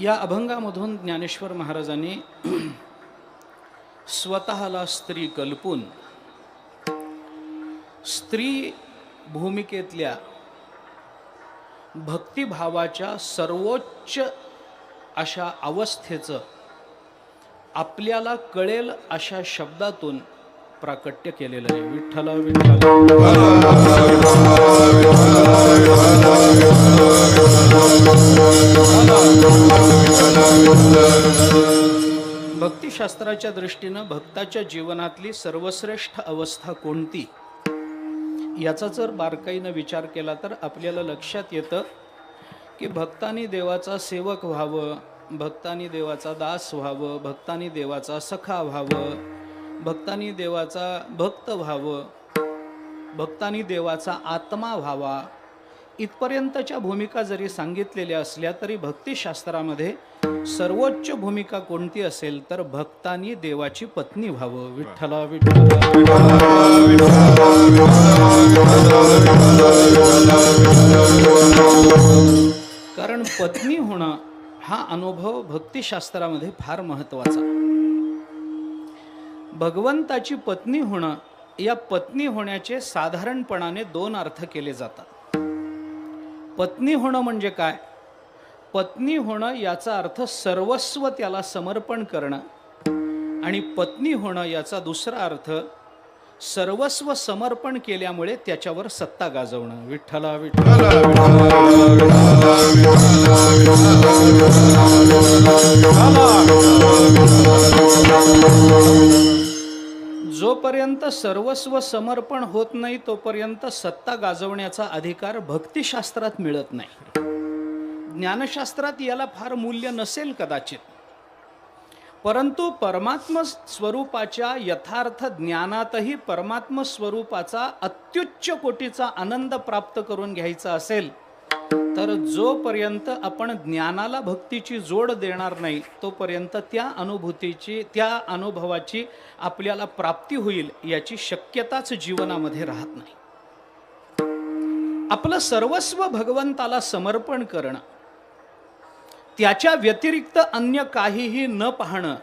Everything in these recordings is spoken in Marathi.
या अभंगामधून ज्ञानेश्वर महाराजांनी स्वतःला स्त्री कल्पून स्त्री भूमिकेतल्या भक्तिभावाच्या सर्वोच्च अशा अवस्थेचं आपल्याला कळेल अशा शब्दातून प्राकट्य केलेलं आहे. विठ्ठल विठ्ठल भक्तिशास्त्राच्या दृष्टीनं भक्ताच्या जीवनातली सर्वश्रेष्ठ अवस्था कोणती याचा जर बारकाईनं विचार केला तर आपल्याला लक्षात येतं की भक्तांनी देवाचा सेवक व्हावं, भक्तांनी देवाचा दास व्हावं, भक्तांनी देवाचा सखा व्हावं, भक्तांनी देवाचा भक्त व्हावं, भक्तांनी देवाचा आत्मा व्हावा, इथपर्यंतच्या भूमिका जरी सांगितलेल्या असल्या तरी भक्तिशास्त्रामध्ये सर्वोच्च भूमिका कोणती असेल तर भक्तांनी देवाची पत्नी व्हावं. विठ्ठला विठ्ठल कारण पत्नी होणं हा अनुभव भक्तिशास्त्रामध्ये फार महत्त्वाचा. भगवंताची पत्नी होणं, या पत्नी होण्याचे साधारणपणाने दोन अर्थ केले जातात. पत्नी होणं म्हणजे काय? पत्नी होणं याचा अर्थ सर्वस्व त्याला समर्पण करणं, आणि पत्नी होणं याचा दुसरा अर्थ सर्वस्व समर्पण केल्यामुळे त्याच्यावर सत्ता गाजवणं. विठ्ठला विठ्ठल जोपर्यंत सर्वस्व समर्पण होत नाही तोपर्यंत सत्ता गाजवण्याचा अधिकार भक्तिशास्त्रात मिळत नाही. ज्ञानशास्त्रात याला फार मूल्य नसेल कदाचित, परंतु परमात्म स्वरूपाच्या यथार्थ ज्ञानातही परमात्म स्वरूपाचा अत्युच्च कोटीचा आनंद प्राप्त करून घ्यायचा असेल तर जोपर्यंत आपण ज्ञानाला भक्तीची जोड देणार नाही तोपर्यंत त्या अनुभूतीची, त्या अनुभवाची आपल्याला प्राप्ती होईल याची शक्यताच जीवनामध्ये राहत नाही. आपलं सर्वस्व भगवंताला समर्पण करणं, त्याच्या व्यतिरिक्त अन्य काहीही न पाहणं,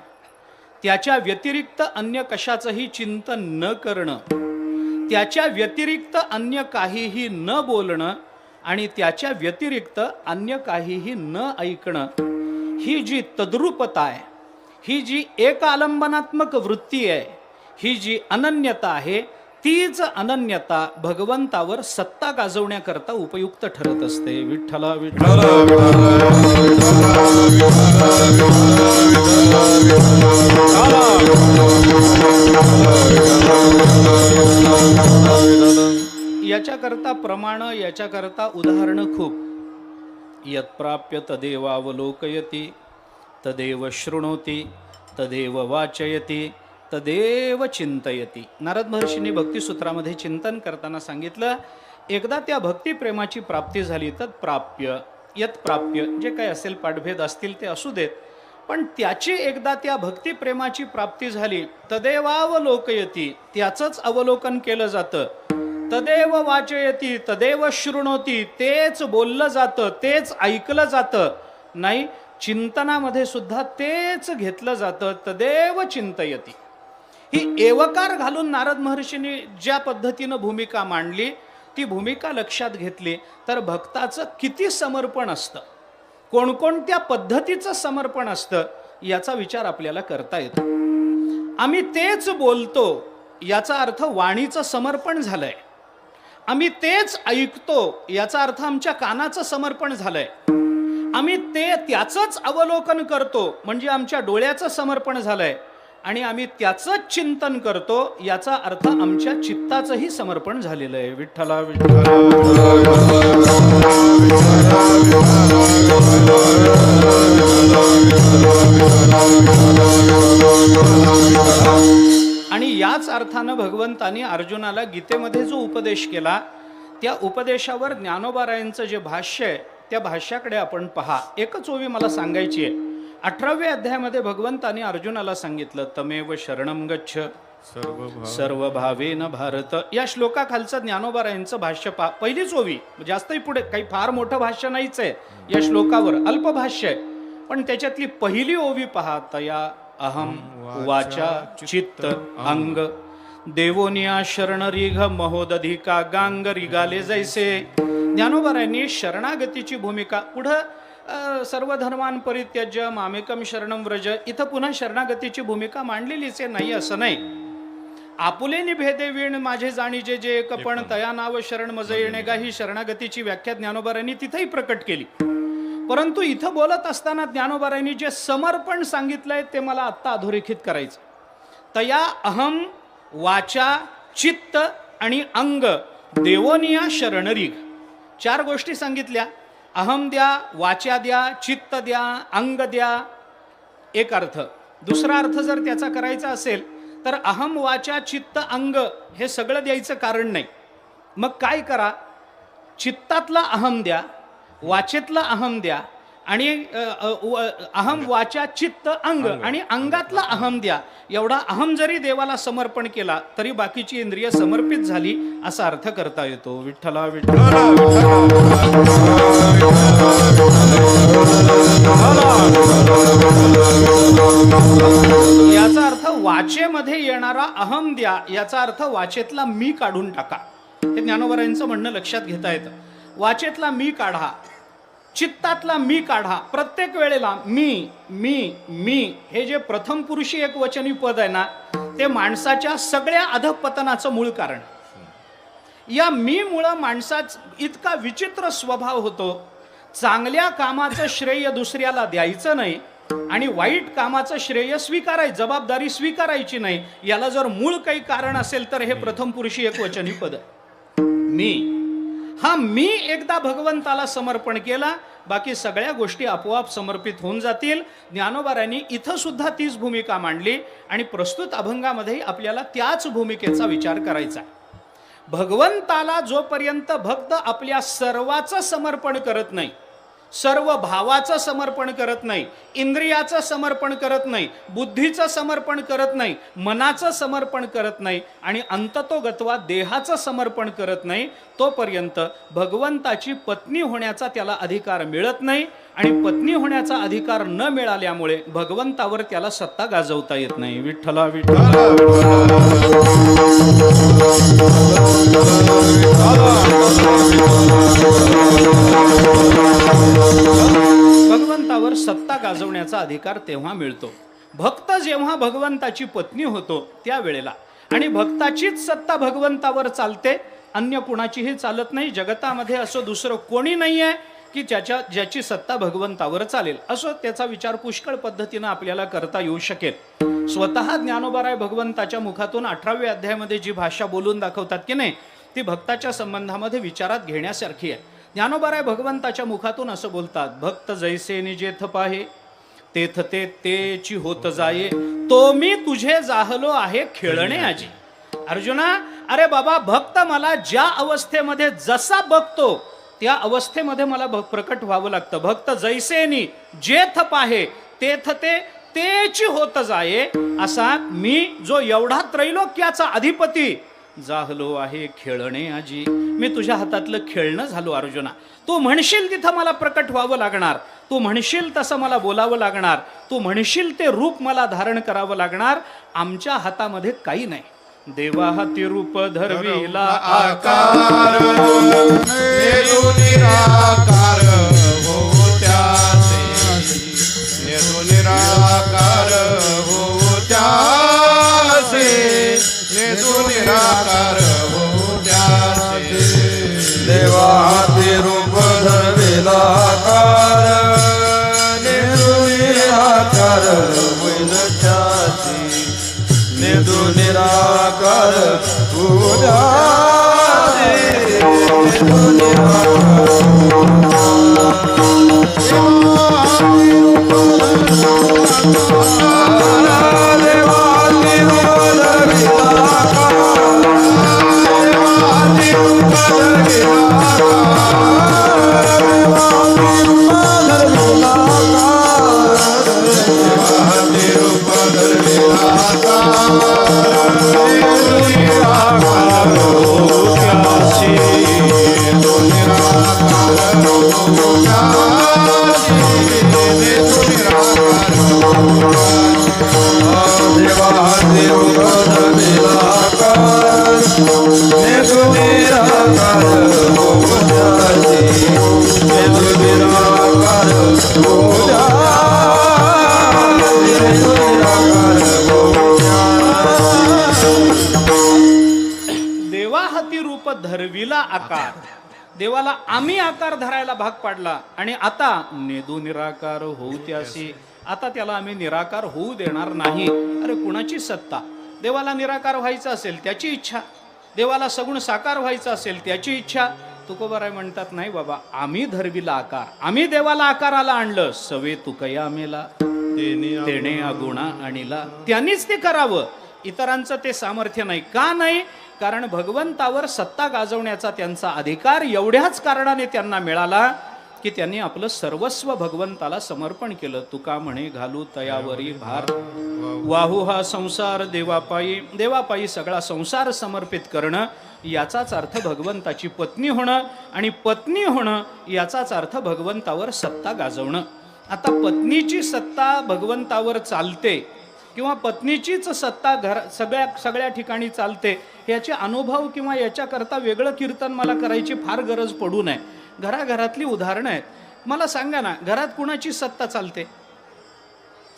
त्याच्या व्यतिरिक्त अन्य कशाचंही चिंतन न करणं, त्याच्या व्यतिरिक्त अन्य काहीही न बोलणं आणि त्याच्या व्यतिरिक्त अन्य काहीही न ऐकणं, ही जी तद्रूपता आहे, ही जी एकालंबनात्मक वृत्ती आहे, ही जी अनन्यता आहे, तीच अनन्यता भगवंतावर सत्ता गाजवण्याकरता उपयुक्त ठरत असते. विठ्ठला विठ्ठल याच्याकरता प्रमाण, याच्याकरता उदाहरणं खूप. यत्प्राप्य तदेवावलोकयति तदेव शृणोति तदेव वाचयति तदेव चिंतयति. नारद महर्षींनी भक्तिसूत्रामध्ये चिंतन करताना सांगितलं, एकदा त्या भक्तिप्रेमाची प्राप्ती झाली तर प्राप्य, यत्प्राप्य जे काही असेल पाठभेद असतील ते असू देत, पण त्याची एकदा त्या भक्तिप्रेमाची प्राप्ती झाली तदेवावलोकयति, त्याचंच अवलोकन केलं जातं, तदेव वाचयति तदेव शृणोति, तेच बोललं जातं, तेच ऐकलं जातं, नाही चिंतनामध्ये सुद्धा तेच घेतलं जातं, तदेव चिंतयति. ही एवकार घालून नारद महर्षींनी ज्या पद्धतीनं भूमिका मांडली ती भूमिका लक्षात घेतली तर भक्ताचं किती समर्पण असतं, कोणकोणत्या पद्धतीचं समर्पण असतं याचा विचार आपल्याला करता येतो. आम्ही तेच बोलतो याचा अर्थ वाणीचं समर्पण झालंय, आम्ही तेच ऐकतो याचा अर्थ आमच्या कानाचं समर्पण झालंय, आम्ही त्याचंच अवलोकन करतो म्हणजे आमच्या डोळ्याचं समर्पण झालंय, आणि आम्ही त्याचंच चिंतन करतो याचा अर्थ आमच्या चित्ताचंही समर्पण झालेलं आहे. विठ्ठला विठ्ठल आणि याच अर्थानं भगवंतानी अर्जुनाला गीतेमध्ये जो उपदेश केला त्या उपदेशावर ज्ञानोबारायांचं जे भाष्य आहे त्या भाष्याकडे आपण पहा. एकच ओवी मला सांगायची आहे. 18व्या अध्यायामध्ये भगवंतानी अर्जुनाला सांगितलं, तमेव शरणम गच्छ सर्व भावेन भारत. या श्लोकाखालचं ज्ञानोबारायांचं भाष्य पहा. पहिलीच ओवी, जास्तही पुढे काही फार मोठं भाष्य नाहीच आहे या श्लोकावर, अल्प भाष्य आहे, पण त्याच्यातली पहिली ओवी पहा, तया अहम वाचा चित्त अंग देवोनिया शरण रिघ महोदधिका गांग रिगाले जैसे. ज्ञानोबारायांनी शरणागतीची भूमिका पुढं सर्व धर्मान परित्यज्य मामेकम शरणम व्रज, इथं पुन्हा शरणागतीची भूमिका मांडलेलीच आहे, नाही असं नाही. आपुलेनी भेदे वीण माझे जाणीजे जे एक पण तया नाव शरण मज येणे गा, ही शरणागतीची व्याख्या ज्ञानोबारायांनी तिथेही प्रकट केली. परंतु इथं बोलत असताना ज्ञानोबारायांनी जे समर्पण सांगितलंय ते मला आत्ता अधोरेखित करायचं. तया अहम वाचा चित्त आणि अंग देवोनिया शरणरीग, 4 गोष्टी सांगितल्या. अहम द्या, वाचा द्या, चित्त द्या, अंग द्या, एक अर्थ. दुसरा अर्थ जर त्याचा करायचा असेल तर अहम वाचा चित्त अंग हे सगळं द्यायचं कारण नाही. मग काय करा, चित्तातला अहम द्या, वाचेतला अहम द्या आणि अहम वाचा चित्त अंग आणि अंगातला अहम द्या. एवढा अहम जरी देवाला समर्पण केला तरी बाकीची इंद्रिय समर्पित झाली असा अर्थ करता येतो. विठ्ठला विठ्ठला. याचा अर्थ वाचेमध्ये येणारा अहम द्या, याचा अर्थ वाचेतला मी काढून टाका. हे ज्ञानोबारायांचं म्हणणं लक्षात घेता येतं. वाचेतला मी काढा, चित्तातला मी काढा. प्रत्येक वेळेला मी मी मी हे जे प्रथम पुरुषी एक वचनी पद आहे ना, ते माणसाच्या सगळ्या अधपतनाचं मूळ कारण. या मी मुळे माणसाचा इतका विचित्र स्वभाव होतो. चांगल्या कामाचं श्रेय दुसऱ्याला द्यायचं नाही आणि वाईट कामाचं श्रेय स्वीकारायचं, जबाबदारी स्वीकारायची नाही. याला जर मूळ काही कारण असेल तर हे प्रथम पुरुषी एक वचनी पद मी. हा मी एकदा भगवंताला समर्पण केला, बाकी सगळ्या गोष्टी आपोआप समर्पित होऊन जातील. ज्ञानोबारायांनी इथं सुद्धा तीच भूमिका मांडली आणि प्रस्तुत अभंगामध्ये आपल्याला त्याच भूमिकेचा विचार करायचा. भगवंताला जोपर्यंत भक्त आपल्या सर्वाचं समर्पण करत नाही, सर्व भावाचं समर्पण करत नाही, इंद्रियाचं समर्पण करत नाही, बुद्धीचं समर्पण करत नाही, मनाचं समर्पण करत नाही आणि अंततोगत्वा देहाचं समर्पण करत नाही, तोपर्यंत भगवंताची पत्नी होण्याचा त्याला अधिकार मिळत नाही. आणि पत्नी होण्याचा अधिकार न मिळाल्यामुळे भगवंतावर त्याला सत्ता गाजवता येत नाही. विठ्ठला विठ्ठला. भगवंतावर सत्ता गाजवण्याचा अधिकार तेव्हा मिळतो भक्त जेव्हा भगवंताची पत्नी होतो त्यावेळेला. आणि भक्ताचीच सत्ता भगवंतावर चालते, अन्य कुणाचीही चालत नाही. जगतामध्ये असं दुसरं कोणी नाही आहे की ज्याची सत्ता भगवंतावर चालेल. असं त्याचा विचार पुष्कळ पद्धतीनं आपल्याला करता येऊ शकेल. स्वतः ज्ञानोबाराय भगवंताच्या मुखातून 18व्या अध्यायामध्ये जी भाषा बोलून दाखवतात की नाही, ती भक्ताच्या संबंधामध्ये विचारात घेण्यासारखी आहे. ज्ञानोबाराय भगवंताच्या मुखातून असं बोलतात, भक्त जैसे निजेथ पाहे तेथ ते तेची होत जाये, तो मी तुझे जाहलो आहे खेळणे आजी. अर्जुना, अरे बाबा, भक्त मला ज्या अवस्थेमध्ये जसा बघतो त्या अवस्थेमध्ये मला प्रकट व्हावं लागतं. भक्त जैसेनी जेथ पाहे तेथ ते तेची होत जाये, असा मी जो एवढा त्रैलोक्याचा अधिपती जाहलो आहे खेळणे आजी. मी तुझ्या हातातलं खेळणं झालो अर्जुना. तू म्हणशील तिथं मला प्रकट व्हावं लागणार, तू म्हणशील तसं मला बोलावं लागणार, तू म्हणशील ते रूप मला धारण करावं लागणार. आमच्या हातामध्ये काही नाही. देवा हाती रूप धरविला आकार, निराकार हो त्यासे, निराकार हो त्यासे, निराकार हो त्यासे. देवा हाती रूप धरविला आकार, निराकार होईल त्यासे, निराकार पूजा. Oh तुझ्या देवा हाती रूप धरविला आकार. देवाला आम्ही आकार धरायला भाग पाडला आणि आता नेदू निराकार होऊ त्यासी. आता त्याला आम्ही निराकार होऊ देणार नाही. अरे कुणाची सत्ता? देवाला निराकार व्हायचं असेल त्याची इच्छा, देवाला सगुण साकार व्हायचं असेल त्याची इच्छा. तुकोबाराय म्हणतात नाही बाबा, आम्ही धरविला आकार, आम्ही देवाला आकाराला आणलं. सवे तुकया मेला तेने अगुणा आणिला. त्यांनीच ते करावं, इतरांचं ते सामर्थ्य नाही. का नाही? कारण भगवंतावर सत्ता गाजवण्याचा त्यांचा अधिकार एवढ्याच कारणाने त्यांना मिळाला की त्यांनी आपलं सर्वस्व भगवंताला समर्पण केलं. तुका म्हणे घालू तयावरी भार, वाहू हा संसार देवापायी. देवापायी सगळा संसार समर्पित करणं याचाच अर्थ भगवंताची पत्नी होणं, आणि पत्नी होणं याचाच अर्थ भगवंतावर सत्ता गाजवणं. आता पत्नीची सत्ता भगवंतावर चालते किंवा पत्नीचीच सत्ता सगळ्या ठिकाणी चालते, याचे अनुभव किंवा याच्याकरता वेगळं कीर्तन मला करायची फार गरज पडू नये. घराघरातली उदाहरणं आहेत. मला सांगा ना, घरात कुणाची सत्ता चालते?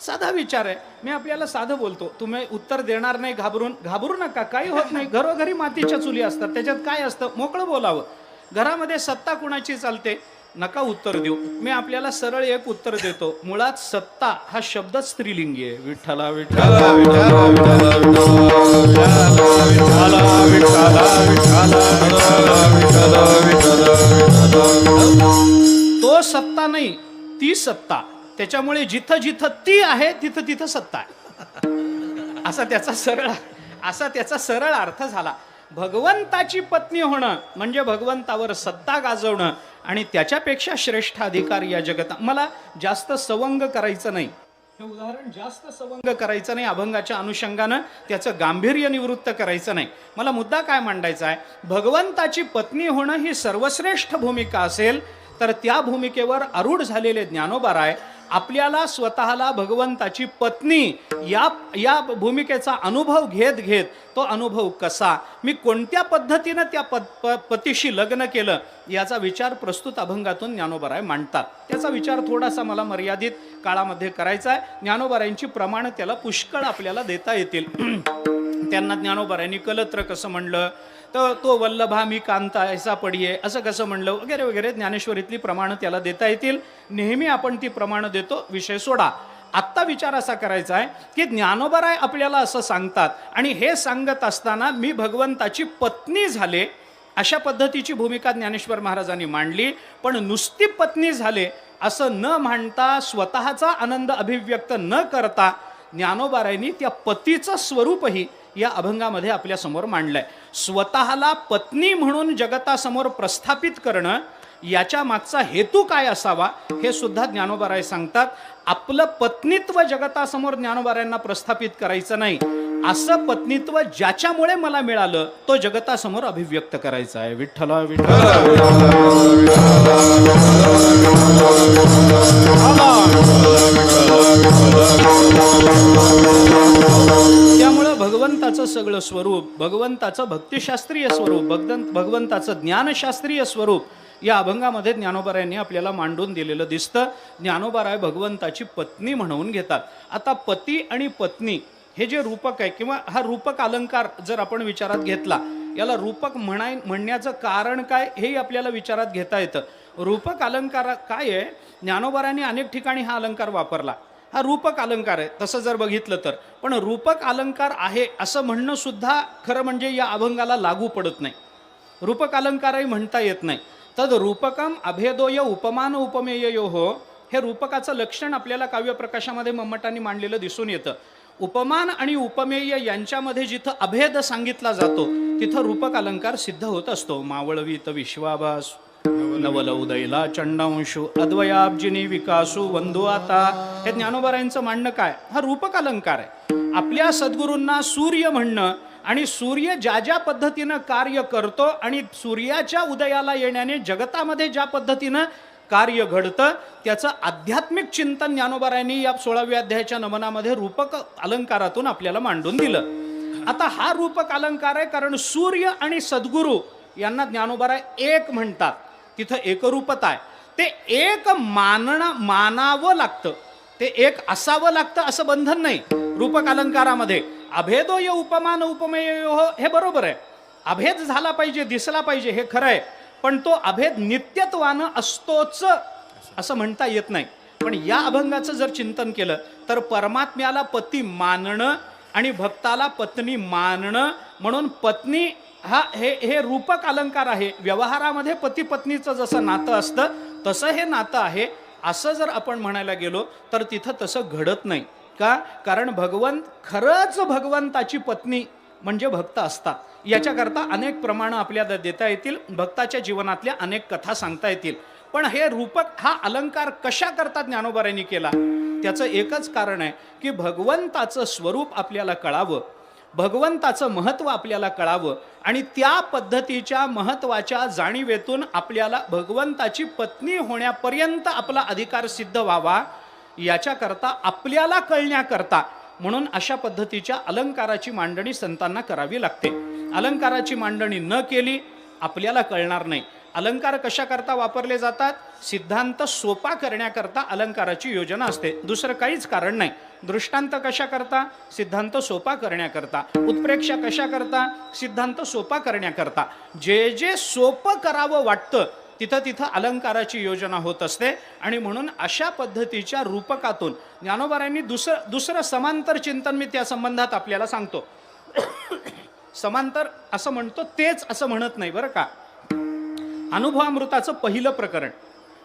साधा विचार आहे. मी आपल्याला साधं बोलतो, तुम्ही उत्तर देणार नाही घाबरू नका, काही होत नाही. घरोघरी मातीच्या चुली असतात, त्याच्यात काय असतं, मोकळं बोलावं. घरामध्ये सत्ता कुणाची चालते? नका उत्तर देऊ, मी आपल्याला सरळ एक उत्तर देतो. मुळात सत्ता हा शब्द स्त्रीलिंगी आहे. विठ्ठला विठ्ठला तो सत्ता नाही, ती सत्ता. त्याच्यामुळे जिथं जिथं ती आहे तिथं तिथं सत्ता आहे, असा त्याचा सरळ अर्थ झाला. भगवंताची पत्नी होणं म्हणजे भगवंतावर सत्ता गाजवणं, आणि त्याच्यापेक्षा श्रेष्ठ अधिकार या जगतात. मला जास्त सवंग करायचं नाही, हे उदाहरण जास्त सवंग करायचं नाही, अभंगाच्या अनुषंगानं त्याचं गांभीर्य निवृत्त करायचं नाही. मला मुद्दा काय मांडायचा आहे, भगवंताची पत्नी होणं ही सर्वश्रेष्ठ भूमिका असेल तर त्या भूमिकेवर आरूढ झालेले ज्ञानोबाराय आपल्याला स्वतःला भगवंताची पत्नी या भूमिकेचा अनुभव घेत घेत, तो अनुभव कसा, मी कोणत्या पद्धतीनं त्या पतीशी लग्न केलं, याचा विचार प्रस्तुत अभंगातून ज्ञानोबाराय मांडतात. त्याचा विचार थोडासा मला मर्यादित काळामध्ये करायचा आहे. ज्ञानोबारायांची प्रमाण त्याला पुष्कळ आपल्याला देता येतील. त्यांना ज्ञानोबारायांनी कलत्र कसं म्हणलं, तर तो वल्लभा मी कांता ऐसा पडिये असं कसं म्हणलं, वगैरे वगैरे ज्ञानेश्वरीतली प्रमाणं त्याला देता येतील. नेहमी आपण ती प्रमाणं देतो, विषय सोडा. आत्ता विचार असा करायचा आहे की ज्ञानोबाराय आपल्याला असं सांगतात, आणि हे सांगत असताना मी भगवंताची पत्नी झाले अशा पद्धतीची भूमिका ज्ञानेश्वर महाराजांनी मांडली. पण नुसती पत्नी झाले असं न म्हणता, स्वतःचा आनंद अभिव्यक्त न करता, ज्ञानोबारायांनी त्या पतीचं स्वरूपही या अभंगामध्ये आपल्या समोर मांडलंय. स्वतःला पत्नी म्हणून जगतासमोर प्रस्थापित करणं, याच्या मागचा हेतू काय असावा हे सुद्धा ज्ञानोबाराय सांगतात. आपलं पत्नीत्व जगतासमोर ज्ञानोबारायांना प्रस्थापित करायचं नाही, असं पत्नीत्व ज्याच्यामुळे मला मिळालं तो जगतासमोर अभिव्यक्त करायचा आहे. विठ्ठला विठ्ठला त्यामुळं भगवंताचं सगळं स्वरूप, भगवंताचं भक्तिशास्त्रीय स्वरूप, भगवंताचं ज्ञानशास्त्रीय स्वरूप या अभंगामध्ये ज्ञानोबारायांनी आपल्याला मांडून दिलेलं दिसतं. ज्ञानोबाराय भगवंताची पत्नी म्हणून घेतात. आता पती आणि पत्नी हे जे रूपक आहे, किंवा हा रूपक अलंकार जर आपण विचारात घेतला, याला रूपक म्हणण्याचं कारण काय हेही आपल्याला विचारात घेता येतं. रूपक अलंकार काय आहे, ज्ञानोबारायांनी अनेक ठिकाणी हा अलंकार वापरला. हा रूपक अलंकार आहे तसं जर बघितलं तर, पण रूपक अलंकार आहे असं म्हणणं सुद्धा खरं म्हणजे या अभंगाला लागू पडत नाही. रूपक अलंकारही म्हणता येत नाही. तद रूपकम अभेदोय उपमान उपमेयो हो, हे रूपकाचं लक्षण आपल्याला काव्यप्रकाशामध्ये मम्मटांनी मांडलेलं दिसून येतं. उपमान आणि उपमेय यांच्यामध्ये जिथं अभेद सांगितला जातो तिथं रूपक अलंकार सिद्ध होत असतो. मावळवीत विश्वाभास नवल उदयला चंडांशु अद्वयाब्जिनी विकासू वंदू आता, हे ज्ञानोबारायांचं मांडणं काय, हा रूपक अलंकार आहे. आपल्या सद्गुरूंना सूर्य म्हणणं, आणि सूर्य ज्या ज्या पद्धतीनं कार्य करतो आणि सूर्याच्या उदयाला येण्याने जगतामध्ये ज्या पद्धतीनं कार्य घडतं त्याचं आध्यात्मिक चिंतन ज्ञानोबारायांनी या 16व्या अध्यायाच्या नमनामध्ये रूपक अलंकारातून आपल्याला मांडून दिलं. आता हा रूपक अलंकार आहे कारण सूर्य आणि सद्गुरू यांना ज्ञानोबाराय एक म्हणतात, तिथं एकरूपता आहे. ते एक मानावं लागतं, ते एक असावं लागतं असं बंधन नाही. रूपक अलंकारामध्ये अभेदोय उपमान उपमेय हे बरोबर आहे. अभेद झाला पाहिजे, दिसला पाहिजे, हे खरं आहे. पण तो अभेद नित्यत्वानं असतोच असं म्हणता येत नाही. पण या अभंगाचं जर चिंतन केलं तर परमात्म्याला पती मानणं आणि भक्ताला पत्नी मानणं, म्हणून पत्नी हा हे रूपक अलंकार आहे. व्यवहारामध्ये पती पत्नीचं जसं नातं असतं तसं हे नातं आहे. असं जर आपण म्हणायला गेलो तर तिथं तसं घडत नाही. का? कारण खरंच भगवंताची पत्नी म्हणजे भक्त असतात. याच्याकरता अनेक प्रमाणं आपल्याला देता येतील, भक्ताच्या जीवनातल्या अनेक कथा सांगता येतील. पण हे रूपक हा अलंकार कशा करता ज्ञानोबारांनी केला? त्याचं एकच कारण आहे की भगवंताचं स्वरूप आपल्याला कळावं, भगवंताचं महत्त्व आपल्याला कळावं आणि त्या पद्धतीच्या महत्त्वाच्या जाणीवेतून आपल्याला भगवंताची पत्नी होण्यापर्यंत आपला अधिकार सिद्ध व्हावा, याच्याकरता आपल्याला कळण्याकरता म्हणून अशा पद्धतीच्या अलंकाराची मांडणी संतांना करावी लागते. अलंकाराची मांडणी न केली आपल्याला कळणार नाही. अलंकार कशाकरता वापरले जातात? सिद्धांत सोपा करण्याकरता अलंकाराची योजना असते, दुसरं काहीच कारण नाही. दृष्टांत कशाकरता? सिद्धांत सोपा करण्याकरता. उत्प्रेक्षा कशाकरता? सिद्धांत सोपा करण्याकरता. जे जे सोपं करावं वाटतं तिथं तिथं अलंकाराची योजना होत असते. आणि म्हणून अशा पद्धतीच्या रूपकातून ज्ञानोबारांनी दुसरं समांतर चिंतन मी त्या संबंधात आपल्याला सांगतो. समांतर असं म्हणतो, तेच असं म्हणत नाही बरं का. अनुभवामृताचं पहिलं प्रकरण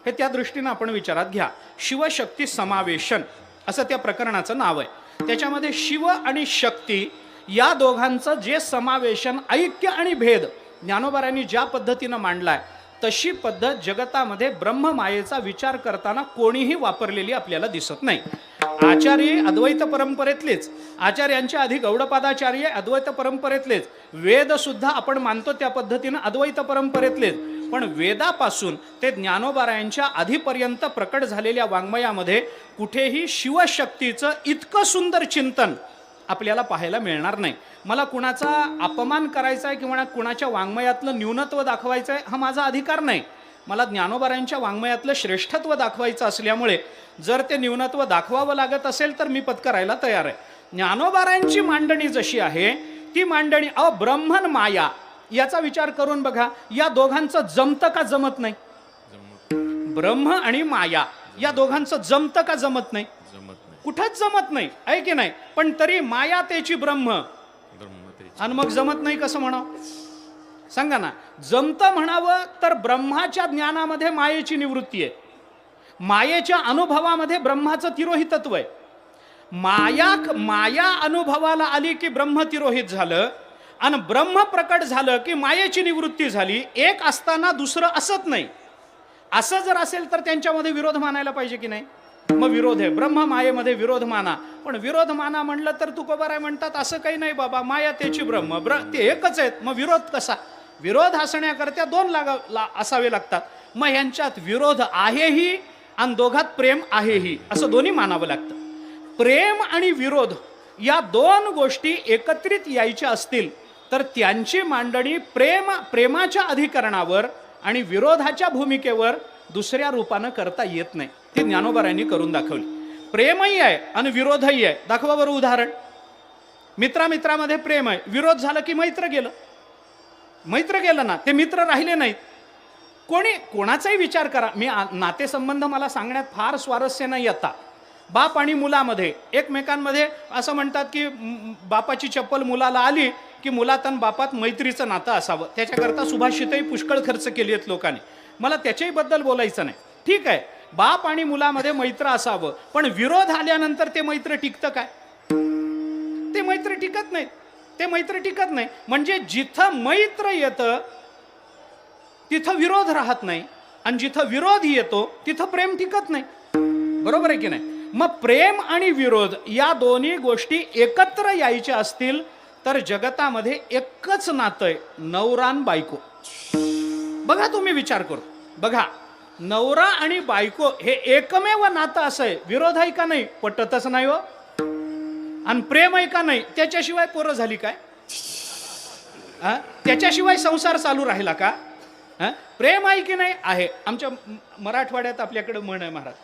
हे त्या दृष्टीनं आपण विचारात घ्या. शिवशक्ती समावेशन असं त्या प्रकरणाचं नाव आहे. त्याच्यामध्ये शिव आणि शक्ती या दोघांचं जे समावेशन, ऐक्य आणि भेद ज्ञानोबारांनी ज्या पद्धतीनं मांडलाय तशी पद्धत जगतामध्ये ब्रह्ममायेचा विचार करताना कोणीही वापरलेली आपल्याला दिसत नाही. आचार्य अद्वैत परंपरेतलेच, आचार्यांच्या आधी गौडपादाचार्य अद्वैत परंपरेतलेच, वेद सुद्धा आपण मानतो त्या पद्धतीनं अद्वैत परंपरेतलेच. पण वेदापासून ते ज्ञानोबारायांच्या आधीपर्यंत प्रकट झालेल्या वाङ्मयामध्ये कुठेही शिवशक्तीचं इतकं सुंदर चिंतन आपल्याला पाहायला मिळणार नाही. मला कुणाचा अपमान करायचा आहे किंवा कुणाच्या वाङ्मयातलं न्यूनत्व दाखवायचं आहे हा माझा अधिकार नाही. मला ज्ञानोबारायांच्या वाङ्मयातलं श्रेष्ठत्व दाखवायचं असल्यामुळे जर ते न्यूनत्व दाखवावं लागत असेल तर मी पत्करायला तयार आहे. ज्ञानोबारायांची मांडणी जशी आहे ती मांडणी ब्रह्मन माया याचा विचार करून बघा, या दोघांचं जमतं का जमत नाही? ब्रह्म आणि माया या दोघांचं जमतं का जमत नाही? कुठंच जमत नाही, आहे की नाही? पण तरी माया त्याची ब्रह्म आणि मग जमत नाही कसं म्हणावं? सांगा ना. जमतं म्हणावं तर ब्रह्माच्या ज्ञानामध्ये मायेची निवृत्ती आहे, मायेच्या अनुभवामध्ये ब्रह्माचं तिरोहितत्व आहे. माया अनुभवाला आली की ब्रह्म तिरोहित झालं आणि ब्रह्म प्रकट झालं की मायेची निवृत्ती झाली. एक असताना दुसरं असत नाही. असं जर असेल तर त्यांच्यामध्ये विरोध मानायला पाहिजे की नाही? मग विरोध आहे, ब्रह्म मायेमध्ये विरोध माना. पण विरोध माना म्हणलं तर तुकोबाराय म्हणतात असं काही नाही बाबा, माया त्याची ब्रह्म ते एकच आहेत. मग विरोध कसा? विरोध असण्याकरता दोन असावे लागतात. मग यांच्यात विरोध आहेही आणि दोघात प्रेम आहेही असं दोन्ही मानावं लागतं. प्रेम आणि विरोध या दोन गोष्टी एकत्रित यायच्या असतील तर त्यांची मांडणी प्रेमाच्या अधिकरणावर आणि विरोधाच्या भूमिकेवर दुसऱ्या रूपानं करता येत नाही. ती ज्ञानोबारायांनी करून दाखवली. प्रेमही आहे आणि विरोधही आहे. दाखवा बरं उदाहरण. मित्रामध्ये प्रेम आहे, विरोध झालं की मैत्र गेलं ना, ते मित्र राहिले नाहीत. कोणाचाही विचार करा. मी नातेसंबंध मला सांगण्यात फार स्वारस्य नाही. आता बाप आणि मुलामध्ये एकमेकांमध्ये असं म्हणतात की बापाची चप्पल मुलाला आली की मुलात आणि बापात मैत्रीचं नातं असावं. त्याच्याकरता सुभाषितही पुष्कळ खर्च केली आहेत लोकांनी. मला त्याच्याही बद्दल बोलायचं नाही. ठीक आहे, बाप आणि मुलामध्ये मैत्र असावं, पण विरोध आल्यानंतर ते मैत्र टिकतं काय? ते मैत्र टिकत नाही. म्हणजे जिथं मैत्र येतं तिथं विरोध राहत नाही आणि जिथं विरोध येतो तिथं प्रेम टिकत नाही. बरोबर आहे की नाही? मग प्रेम आणि विरोध या दोन्ही गोष्टी एकत्र यायच्या असतील तर जगतामध्ये एकच नातं आहे, नवरा आणि बायको. बघा, तुम्ही विचार करू बघा, नवरा आणि बायको हे एकमेव नातं असं आहे. विरोध आहे का नाही? पटतच नाही हो. आणि प्रेम आहे का नाही? त्याच्याशिवाय पोरं झाली काय? त्याच्याशिवाय संसार चालू राहिला का? प्रेम आहे की नाही? आहे. आमच्या मराठवाड्यात आपल्याकडे म्हण आहे महाराज,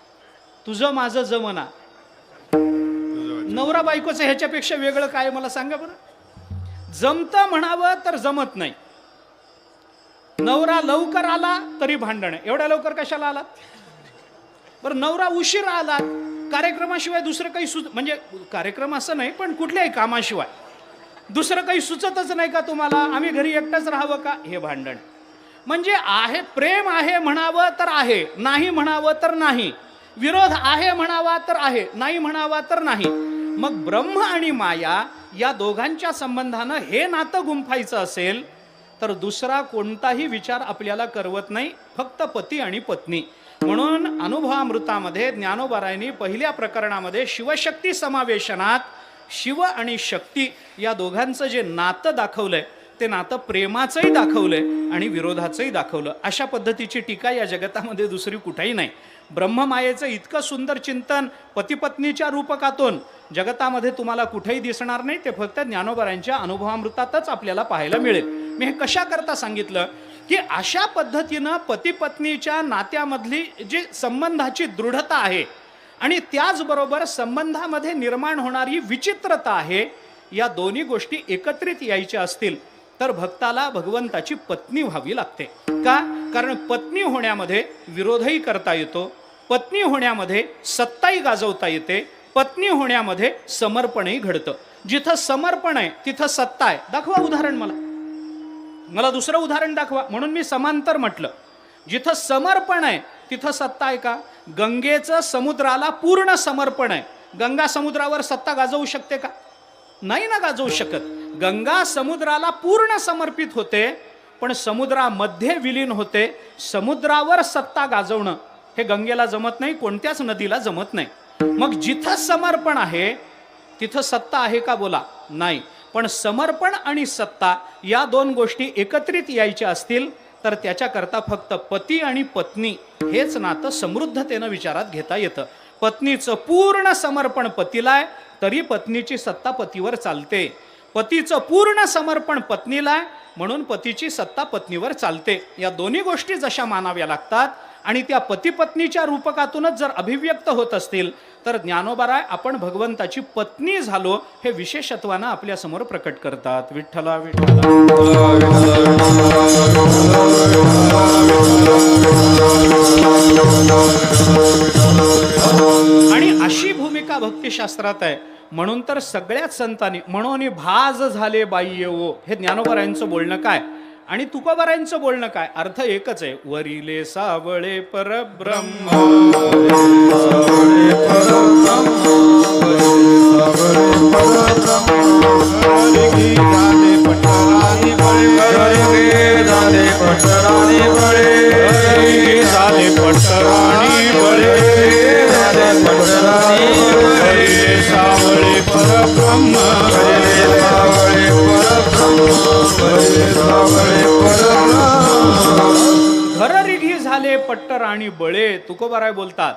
तुझं माझं जमना. नवरा बायकोचं ह्याच्यापेक्षा वेगळं काय मला सांगा बरं. जमतं म्हणावं तर जमत नाही. नवरा लवकर आला तरी भांडण आहे. एवढ्या लवकर कशाला आलात? बरं नवरा उशीर आला, कार्यक्रमाशिवाय दुसरं काही म्हणजे कार्यक्रम असं नाही पण कुठल्याही कामाशिवाय दुसरं काही सुचतच नाही का तुम्हाला? आम्ही घरी एकटंच राहावं का? हे भांडण. म्हणजे आहे प्रेम आहे म्हणावं तर आहे, नाही म्हणावं तर नाही. विरोध आहे म्हणावा तर आहे, नाही म्हणावा तर नाही. मग ब्रह्म आणि माया या दोघांच्या संबंधानं हे नातं गुंफायचं असेल तर दुसरा कोणताही विचार आपल्याला करवत नाही, फक्त पती आणि पत्नी. म्हणून अनुभवामृतामध्ये ज्ञानोबारायांनी पहिल्या प्रकरणामध्ये शिवशक्ती समावेशनात शिव आणि शक्ती या दोघांचं जे नातं दाखवलंय ते नातं प्रेमाचंही दाखवलंय आणि विरोधाचंही दाखवलं. अशा पद्धतीची टीका या जगतामध्ये दुसरी कुठेही नाही. ब्रह्ममायेचं इतकं सुंदर चिंतन पतिपत्नीच्या रूपकातून जगतामध्ये तुम्हाला कुठेही दिसणार नाही. ते फक्त ज्ञानोबारायांच्या अनुभवामृतातच आपल्याला पाहायला मिळेल. मी हे कशा करता सांगितलं की अशा पद्धतीनं पतिपत्नीच्या नात्यामधली जी संबंधाची दृढता आहे आणि त्याचबरोबर संबंधामध्ये निर्माण होणारी विचित्रता आहे, या दोन्ही गोष्टी एकत्रित यायच्या असतील तर भक्ताला भगवंताची पत्नी व्हावी लागते. का? कारण पत्नी होण्यामध्ये विरोधही करता येतो, पत्नी होण्यामध्ये सत्ताही गाजवता येते, पत्नी होण्यामध्ये समर्पणही घडतं. जिथं समर्पण आहे तिथं सत्ता आहे. दाखवा उदाहरण मला दुसरं उदाहरण दाखवा. म्हणून मी समांतर म्हटलं. जिथं समर्पण आहे तिथं सत्ता आहे का? गंगेचं समुद्राला पूर्ण समर्पण आहे. गंगा समुद्रावर सत्ता गाजवू शकते का? नाही ना गाजवू शकत. गंगा समुद्राला पूर्ण समर्पित होते पण समुद्रामध्ये विलीन होते. समुद्रावर सत्ता गाजवणं हे गंगेला जमत नाही, कोणत्याच नदीला जमत नाही. मग जिथं समर्पण आहे तिथं सत्ता आहे का? बोला. नाही. पण समर्पण आणि सत्ता या दोन गोष्टी एकत्रित यायच्या असतील तर त्याच्याकरता फक्त पती आणि पत्नी हेच नातं समृद्धतेनं विचारात घेता येतं. पत्नीचं पूर्ण समर्पण पतीला आहे तरी पत्नीची सत्ता पतीवर चालते. पतीचं पूर्ण समर्पण पत्नीला आहे म्हणून पतीची सत्ता पत्नीवर चालते. या दोन्ही गोष्टी जशा मानाव्या लागतात आणि त्या पतीपत्नीच्या रूपकातूनच जर अभिव्यक्त होत असतील तर ज्ञानोबाराय आपण भगवंताची पत्नी झालो हे विशेषत्वानं आपल्या समोर प्रकट करतात. विठ्ठला विठ्ठला. आणि अशी भूमिका भक्तिशास्त्रात आहे. म्हणून तर सगळ्याच संतांनी म्हणून भाज झाले बाह्य ओ, हे ज्ञानोबारायांचं बोलणं काय आणि तुकोबारायांचं बोलणं काय? अर्थ एकच आहे. वरिले सावळे परब्रह्म, घररिघी झाले पट्टराणी बळे. तुकोबाराय बोलतात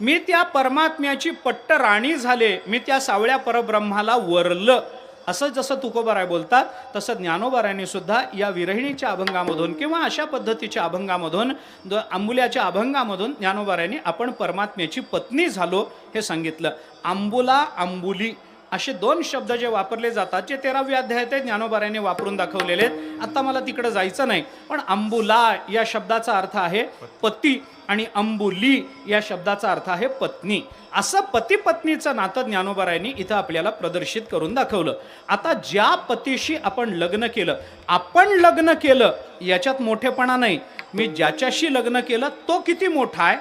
मी त्या परमात्म्याची पट्टराणी झाले, मी त्या सावळ्या परब्रह्माला वरलं. असं जसं तुकोबाराय बोलतात तसं ज्ञानोबारायांनी सुद्धा या विरहिणीच्या अभंगामधून किंवा अशा पद्धतीच्या अभंगामधून आंबुल्याच्या अभंगामधून ज्ञानोबारायांनी आपण परमात्म्याची पत्नी झालो हे सांगितलं. आंबुला आंबुली असे दोन शब्द जे वापरले जातात जे 13व्या अध्यायात ज्ञानोबारायांनी वापरून दाखवलेले आहेत. आता मला तिकडे जायचं नाही. पण अंबुला या शब्दाचा अर्थ आहे पती आणि अंबुली या शब्दाचा अर्थ आहे पत्नी. असं पती पत्नीचं नातं ज्ञानोबारायांनी इथं आपल्याला प्रदर्शित करून दाखवलं. आता ज्या पतीशी आपण लग्न केलं याच्यात मोठेपणा नाही. मी ज्याच्याशी लग्न केलं तो किती मोठा आहे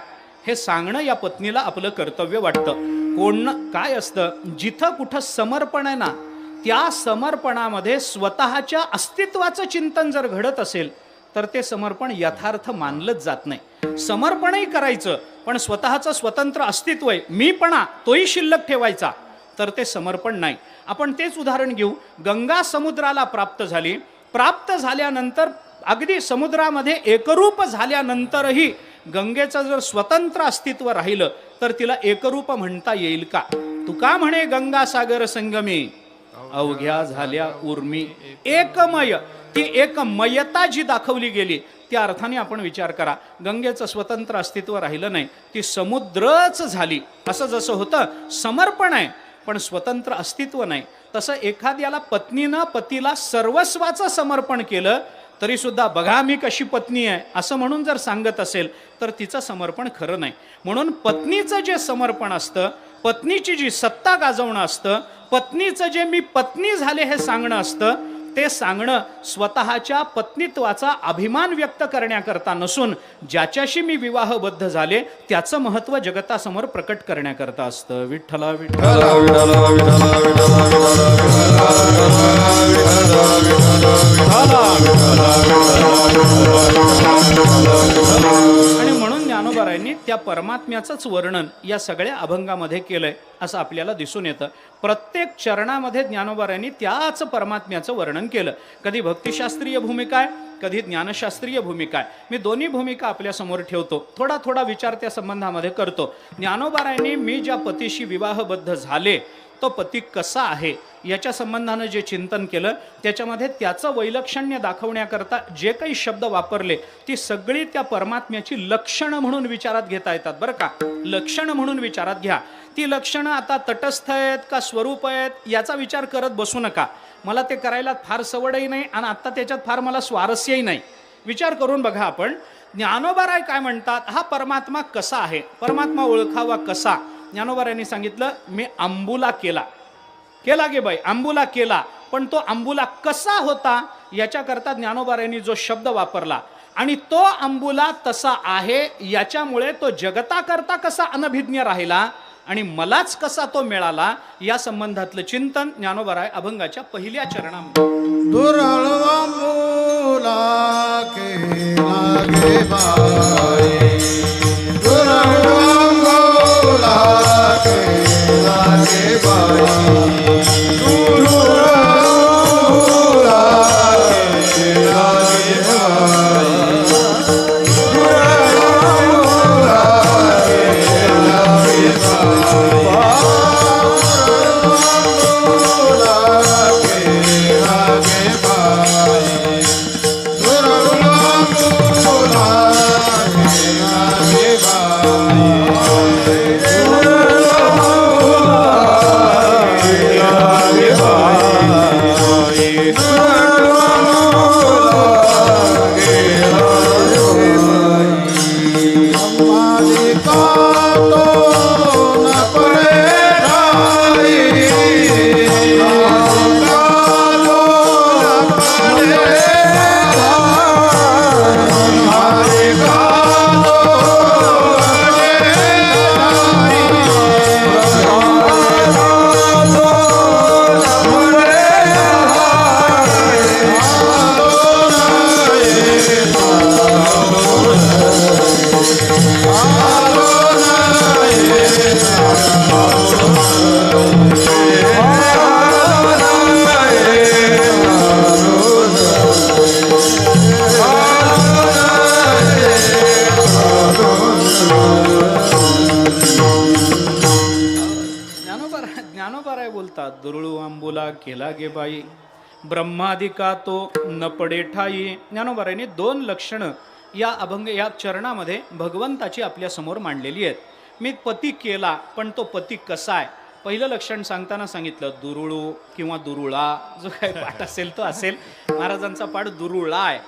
हे सांगणं या पत्नीला आपलं कर्तव्य वाटतं. काय असतं जिथं कुठं समर्पण आहे ना त्या समर्पणामध्ये स्वतःच्या अस्तित्वाचं चिंतन जर घडत असेल तर ते समर्पण यथार्थ मानलंच जात नाही. समर्पणही करायचं पण स्वतःचं स्वतंत्र अस्तित्व आहे मीपणा तोही शिल्लक ठेवायचा तर ते समर्पण नाही. आपण तेच उदाहरण घेऊ. गंगा समुद्राला प्राप्त झाल्यानंतर अगदी समुद्रामध्ये एकरूप झाल्यानंतरही गंगेचं जर स्वतंत्र अस्तित्व राहिलं तर तिला एकरूप म्हणता येईल का? तुका म्हणे गंगा सागर संगमी अवघ्या झाल्या उर्मी. एकमय, ती एकमयता जी दाखवली गेली त्या अर्थाने आपण विचार करा. गंगेचं स्वतंत्र अस्तित्व राहिलं नाही, ती समुद्रच झाली. असं जसं होतं समर्पण आहे पण स्वतंत्र अस्तित्व नाही, तसं एखाद्याला पत्नीनं पतीला सर्वस्वाचं समर्पण केलं तरी सुद्धा बघा मी कशी पत्नी आहे असं म्हणून जर सांगत असेल तर तिचं समर्पण खरं नाही. म्हणून पत्नीचं जे समर्पण असतं, पत्नीची जी सत्ता गाजवणं असतं, पत्नीचं जे मी पत्नी झाले हे सांगणं असतं, ते सांगणं स्वतःच्या पत्नीत्वाचा अभिमान व्यक्त करण्याकरता नसून ज्याच्याशी मी विवाहबद्ध झाले त्याचं महत्त्व जगतासमोर प्रकट करण्याकरता असतं. विठ्ठला विठ्ठला आणि म्हणून ज्ञानोबारायांनी त्या परमात्म्याचंच वर्णन या सगळ्या अभंगामध्ये केलंय असं आपल्याला दिसून येतं. प्रत्येक चरणामध्ये ज्ञानोबारायांनी त्याच परमात्म्याचं वर्णन केलं. कधी भक्तिशास्त्रीय भूमिका आहे, कधी ज्ञानशास्त्रीय भूमिका आहे. मी दोन्ही भूमिका आपल्या समोर ठेवतो, थोडा थोडा विचार त्या संबंधामध्ये करतो. ज्ञानोबारायांनी मी ज्या पतीशी विवाहबद्ध झाले तो पती कसा आहे याच्या संबंधानं जे चिंतन केलं त्याच्यामध्ये त्याचं वैलक्षण्य दाखवण्याकरता जे काही शब्द वापरले ती सगळी त्या परमात्म्याची लक्षणं म्हणून विचारात घेता येतात. बरं का, लक्षणं म्हणून विचारात घ्या. ती लक्षणं आता तटस्थ आहेत का स्वरूप आहेत याचा विचार करत बसू नका. मला ते करायला फार सवडही नाही आणि आत्ता त्याच्यात फार मला स्वारस्यही नाही. विचार करून बघा आपण. ज्ञानोबाराय काय म्हणतात, हा परमात्मा कसा आहे, परमात्मा ओळखावा कसा. ज्ञानोबारायांनी सांगितलं मी अंबुला केला गे बाई, अंबुला केला, पण तो अंबुला कसा होता याच्याकरता ज्ञानोबारायांनी जो शब्द वापरला आणि तो अंबुला तसा आहे याच्यामुळे तो जगताकरता कसा अनभिज्ञ राहिला आणि मलाच कसा तो मिळाला या संबंधातलं चिंतन ज्ञानोबाराय अभंगाच्या पहिल्या चरणामध्ये. दुर्लभ अंबुला केला गे बाई, दुर्लभ अंबुला केला गे बाई, दुरुळू आंबुला केला गे बाई, ब्रह्मादिका तो न पडे ठाई. ज्ञानोबारायांनी दोन लक्षणं या अभंग या चरणामध्ये भगवंताची आपल्या समोर मांडलेली आहेत. मी पती केला पण तो पती कसा आहे. पहिलं लक्षण सांगताना सांगितलं दुरुळू किंवा दुरुळा, जो काही पाठ असेल तो असेल. महाराजांचा पाठ दुरुळा आहे,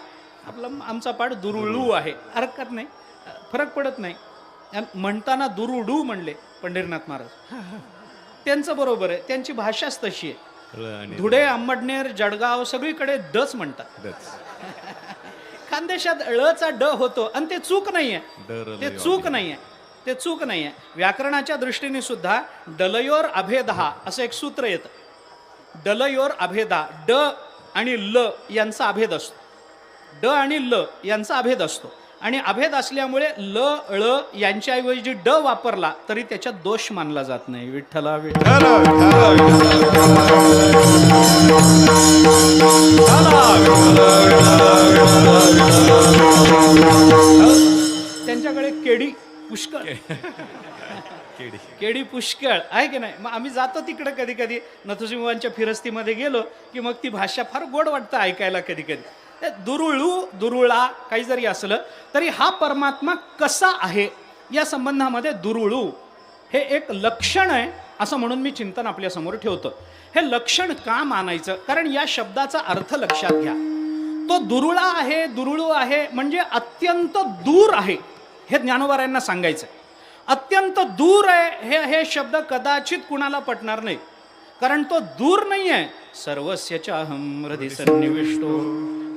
आमचा पाठ दुरुळू आहे, हरकत नाही, फरक पडत नाही. म्हणताना दुरुडू म्हणले पंढरीनाथ महाराज, त्यांचं बरोबर आहे, त्यांची भाषाच तशी आहे. धुळे, अंमडनेर, जळगाव सगळीकडे डच म्हणतात. खानदेशात ळचा ड होतो आणि ते चूक नाहीये, ते चूक नाहीये, ते चूक नाहीये. व्याकरणाच्या दृष्टीने सुद्धा डलयोर अभेदहा असं एक सूत्र येतं. डलयोर अभेदा, ड आणि ल यांचा अभेद असतो. ड आणि ल यांचा अभेद असतो आणि अभेद असल्यामुळे ल ळ यांच्याऐवजी ड वापरला तरी त्याच्यात दोष मानला जात नाही. विठ्ठला विठ्ठला त्यांच्याकडे केडी पुष्कळ, केडी पुष्कळ आहे की नाही. मग आम्ही जातो तिकडे कधी कधी नथुसिंहांच्या फिरस्तीमध्ये गेलो की मग ती भाषा फार गोड वाटतं ऐकायला कधी कधी. दुरुळा काही जरी असलं तरी हा परमात्मा कसा आहे या संबंधामध्ये दुरुळू हे एक लक्षण आहे असं म्हणून मी चिंतन आपल्यासमोर ठेवतो. हे लक्षण का मानायचं? कारण या शब्दाचा अर्थ लक्षात घ्या. तो दुरुळा आहे, दुरुळू आहे म्हणजे अत्यंत दूर आहे हे ज्ञानोबारायांना सांगायचं. अत्यंत दूर आहे हे शब्द कदाचित कुणाला पटणार नाही, कारण तो दूर नाही आहे. सर्वस्यचा अहम हृदय सन्निविष्टो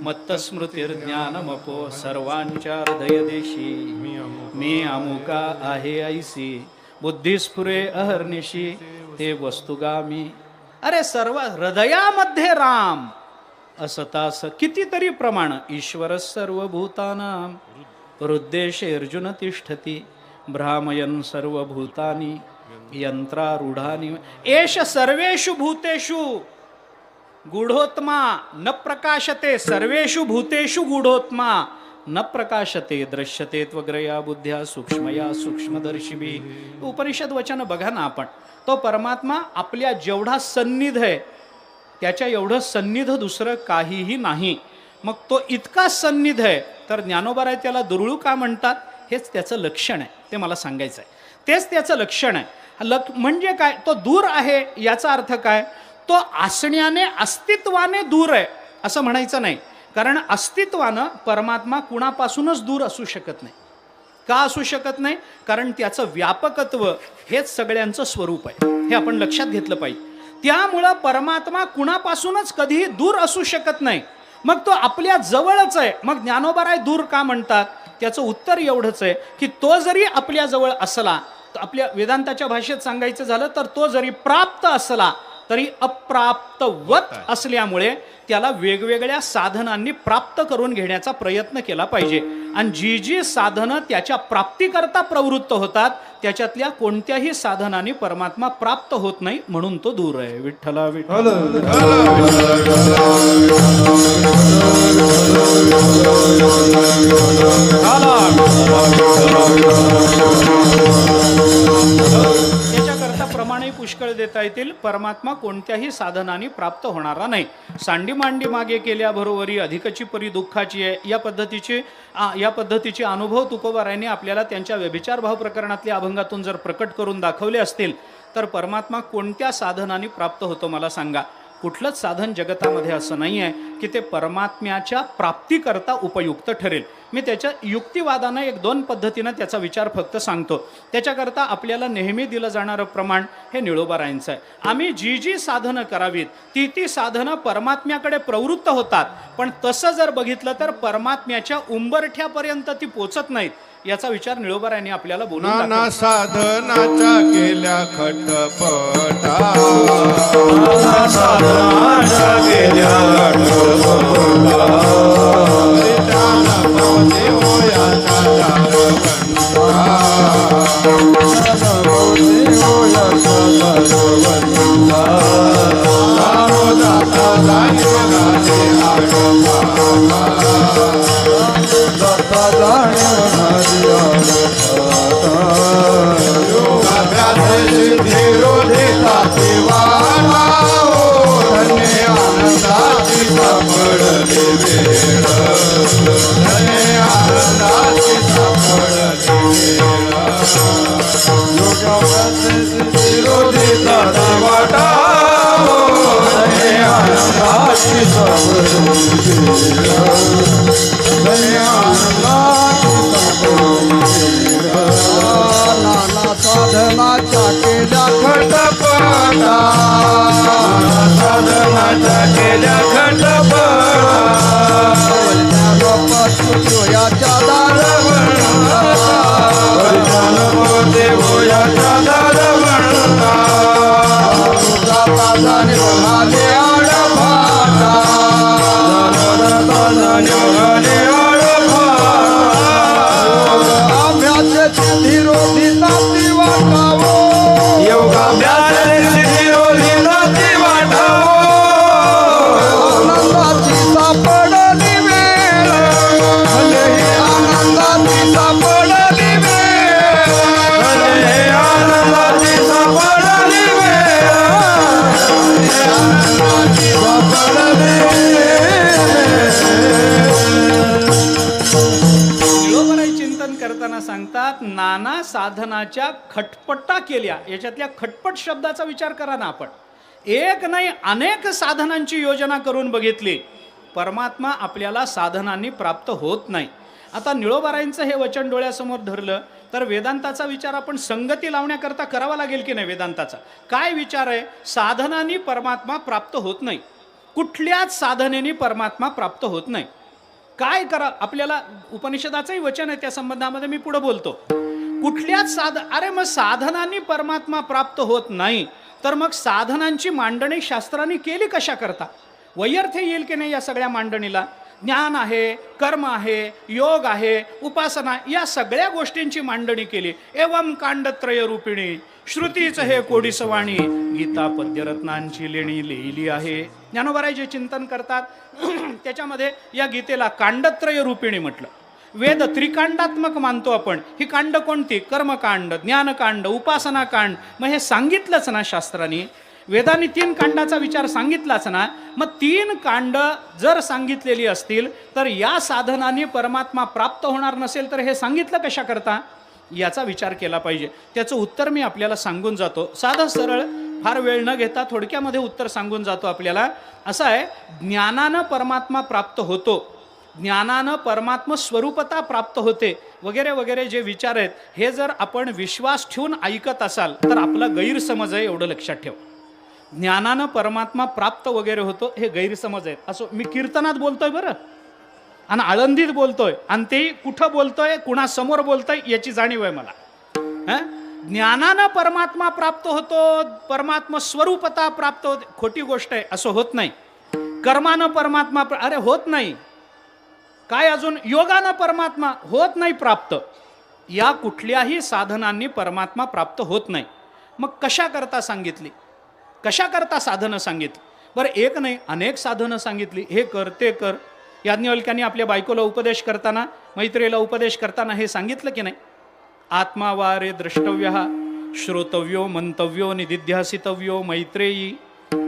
मत्तस्मृतिर्ज्ञानमपो सर्वांच्या हृदय देशी मी अमुका आहे ऐसी बुद्धिस्फुरे अहर्निशी ते वस्तुगामी. अरे सर्व हृदयामध्ये राम असतास कितीतरी प्रमाण ईश्वर सर्वभूतानां हृद्देशे अर्जुन तिष्ठती भ्रामयन् सर्वभूतानि यंत्रारूढानि एष सर्वेषु भूतेषु गूढोत्मा न प्रकाशते. सर्वेषु भूतेषु गूढोत्मा न प्रकाशते दृश्यते त्वग्रया बुद्ध्या सूक्ष्मया सूक्ष्मदर्शिभिः. उपनिषद वचन बघा ना आपण. तो परमात्मा आपल्या जेवढा सन्निध आहे त्याच्या एवढं सन्निध दुसरं काहीही नाही. मग तो इतका सन्निध आहे तर ज्ञानोबा त्याला दुरुळू का म्हणतात? हेच त्याचं लक्षण आहे, ते मला सांगायचं आहे. तेच त्याचं लक्षण आहे. म्हणजे काय? तो दूर आहे याचा अर्थ काय? तो असण्याने अस्तित्वाने दूर आहे असं म्हणायचं नाही, कारण अस्तित्वानं परमात्मा कुणापासूनच दूर असू शकत नाही. का असू शकत नाही? कारण त्याचं व्यापकत्व हेच सगळ्यांचं स्वरूप आहे, हे आपण लक्षात घेतलं पाहिजे. त्यामुळं परमात्मा कुणापासूनच कधीही दूर असू शकत नाही. मग तो आपल्या जवळच आहे. मग ज्ञानोबाराय दूर का म्हणतात? त्याचं उत्तर एवढंच आहे की तो जरी आपल्या जवळ असला, आपल्या वेदांताच्या भाषेत सांगायचं झालं तर तो जरी प्राप्त असला तरी अप्राप्तवत असल्यामुळे त्याला वेगवेगळ्या साधनांनी प्राप्त करून घेण्याचा प्रयत्न केला पाहिजे. आणि जी जी साधनं त्याच्या प्राप्तीकरता प्रवृत्त होतात त्याच्यातल्या कोणत्याही साधनांनी परमात्मा प्राप्त होत नाही, म्हणून तो दूर आहे. विठ्ठला विठ्ठल. याच्याकरता प्रमाणे पुष्कळ देता येतील. परमात्मा कोणत्याही साधनांनी प्राप्त होणारा नाही. सांडी मांडी मागे केल्या बरोबरी अधिकची परी दुःखाची आहे. या पद्धतीचे अनुभव तुकोबारायांनी आपल्याला त्यांच्या व्यभिचार भाव प्रकरणातल्या अभंगातून जर प्रकट करून दाखवले असतील तर परमात्मा कोणत्या साधनांनी प्राप्त होतो मला सांगा? कुठलंच साधन जगतामध्ये असं नाही आहे की ते परमात्म्याच्या प्राप्तीकरता उपयुक्त ठरेल. मी त्याच्या युक्तिवादानं एक दोन पद्धतीनं त्याचा विचार फक्त सांगतो. त्याच्याकरता आपल्याला नेहमी दिलं जाणारं प्रमाण हे निळोबारायांचं आहे. आम्ही जी जी साधनं करावीत ती साधनं परमात्म्याकडे प्रवृत्त होतात, पण तसं जर बघितलं तर परमात्म्याच्या उंबरठ्यापर्यंत ती पोचत नाहीत. याचा विचार निळोबारायांनी आपल्याला बोलून नाना साधनाच्या केल्या खटपटा साधनाच्या केल्या साधनाच्या खटपटा केल्या. याच्यातल्या खटपट शब्दाचा विचार करा ना आपण. एक नाही अनेक साधनांची योजना करून बघितली, परमात्मा आपल्याला साधनांनी प्राप्त होत नाही. आता निळोबारायांचं हे वचन डोळ्यासमोर धरलं तर वेदांताचा विचार आपण संगती लावण्याकरता करावा लागेल की नाही. वेदांताचा काय विचार आहे? साधनांनी परमात्मा प्राप्त होत नाही, कुठल्याच साधनेने परमात्मा प्राप्त होत नाही. काय करा? आपल्याला उपनिषदाचंही वचन आहे त्या संबंधामध्ये, मी पुढे बोलतो. कुठल्याच अरे मग साधनांनी परमात्मा प्राप्त होत नाही तर मग साधनांची मांडणी शास्त्रांनी केली कशा करता? वैयर्थ येईल की नाही या सगळ्या मांडणीला? ज्ञान आहे, कर्म आहे, योग आहे, उपासना, या सगळ्या गोष्टींची मांडणी केली. एवं कांडत्रय रूपिणी श्रुतीचं हे कोडीसवाणी गीता पद्यरत्नांची लेणी लिहिली आहे. ज्ञानोबाराय जे चिंतन करतात त्याच्यामध्ये या गीतेला कांडत्रय रूपिणी म्हटलं. वेद त्रिकांडात्मक मानतो आपण. ही कांड कोणती? कर्मकांड, ज्ञानकांड, उपासना कांड. मग हे सांगितलंच ना शास्त्रांनी. वेदांनी 3 कांडाचा विचार सांगितलाच ना. मग 3 कांड जर सांगितलेली असतील तर या साधनांनी परमात्मा प्राप्त होणार नसेल तर हे सांगितलं कशा करता? याचा विचार केला पाहिजे. त्याचं उत्तर मी आपल्याला सांगून जातो. साधं सरळ, फार वेळ न घेता थोडक्यामध्ये उत्तर सांगून जातो आपल्याला. असं आहे, ज्ञानानं परमात्मा प्राप्त होतो, ज्ञानानं परमात्म स्वरूपता प्राप्त होते, वगैरे वगैरे जे विचार आहेत हे जर आपण विश्वास ठेवून ऐकत असाल तर आपला गैरसमज आहे, एवढं लक्षात ठेवा. ज्ञानानं परमात्मा प्राप्त वगैरे होतो हे गैरसमज आहेत. असं मी कीर्तनात बोलतोय बरं, आणि आळंदीत बोलतोय, आणि ते कुठं बोलतोय, कुणासमोर बोलतोय याची जाणीव आहे मला. ज्ञानानं परमात्मा प्राप्त होतो, परमात्मा स्वरूपता प्राप्त होते, खोटी गोष्ट आहे. असं होत नाही. कर्मानं परमात्मा अरे होत नाही. काय अजून? योगानं परमात्मा होत नाही प्राप्त. या कुठल्याही साधनांनी परमात्मा प्राप्त होत नाही. मग कशा करता सांगितली? कशा करता साधनं सांगितली? बरं, एक नाही अनेक साधनं सांगितली. हे कर, ते कर. याज्ञवल्क्यांनी आपल्या बायकोला उपदेश करताना, मैत्रीला उपदेश करताना हे सांगितलं की नाही? आत्मा वारे द्रष्टव्य श्रोतव्यो मंतव्यो निदिध्यासितव्यो मैत्रेयी.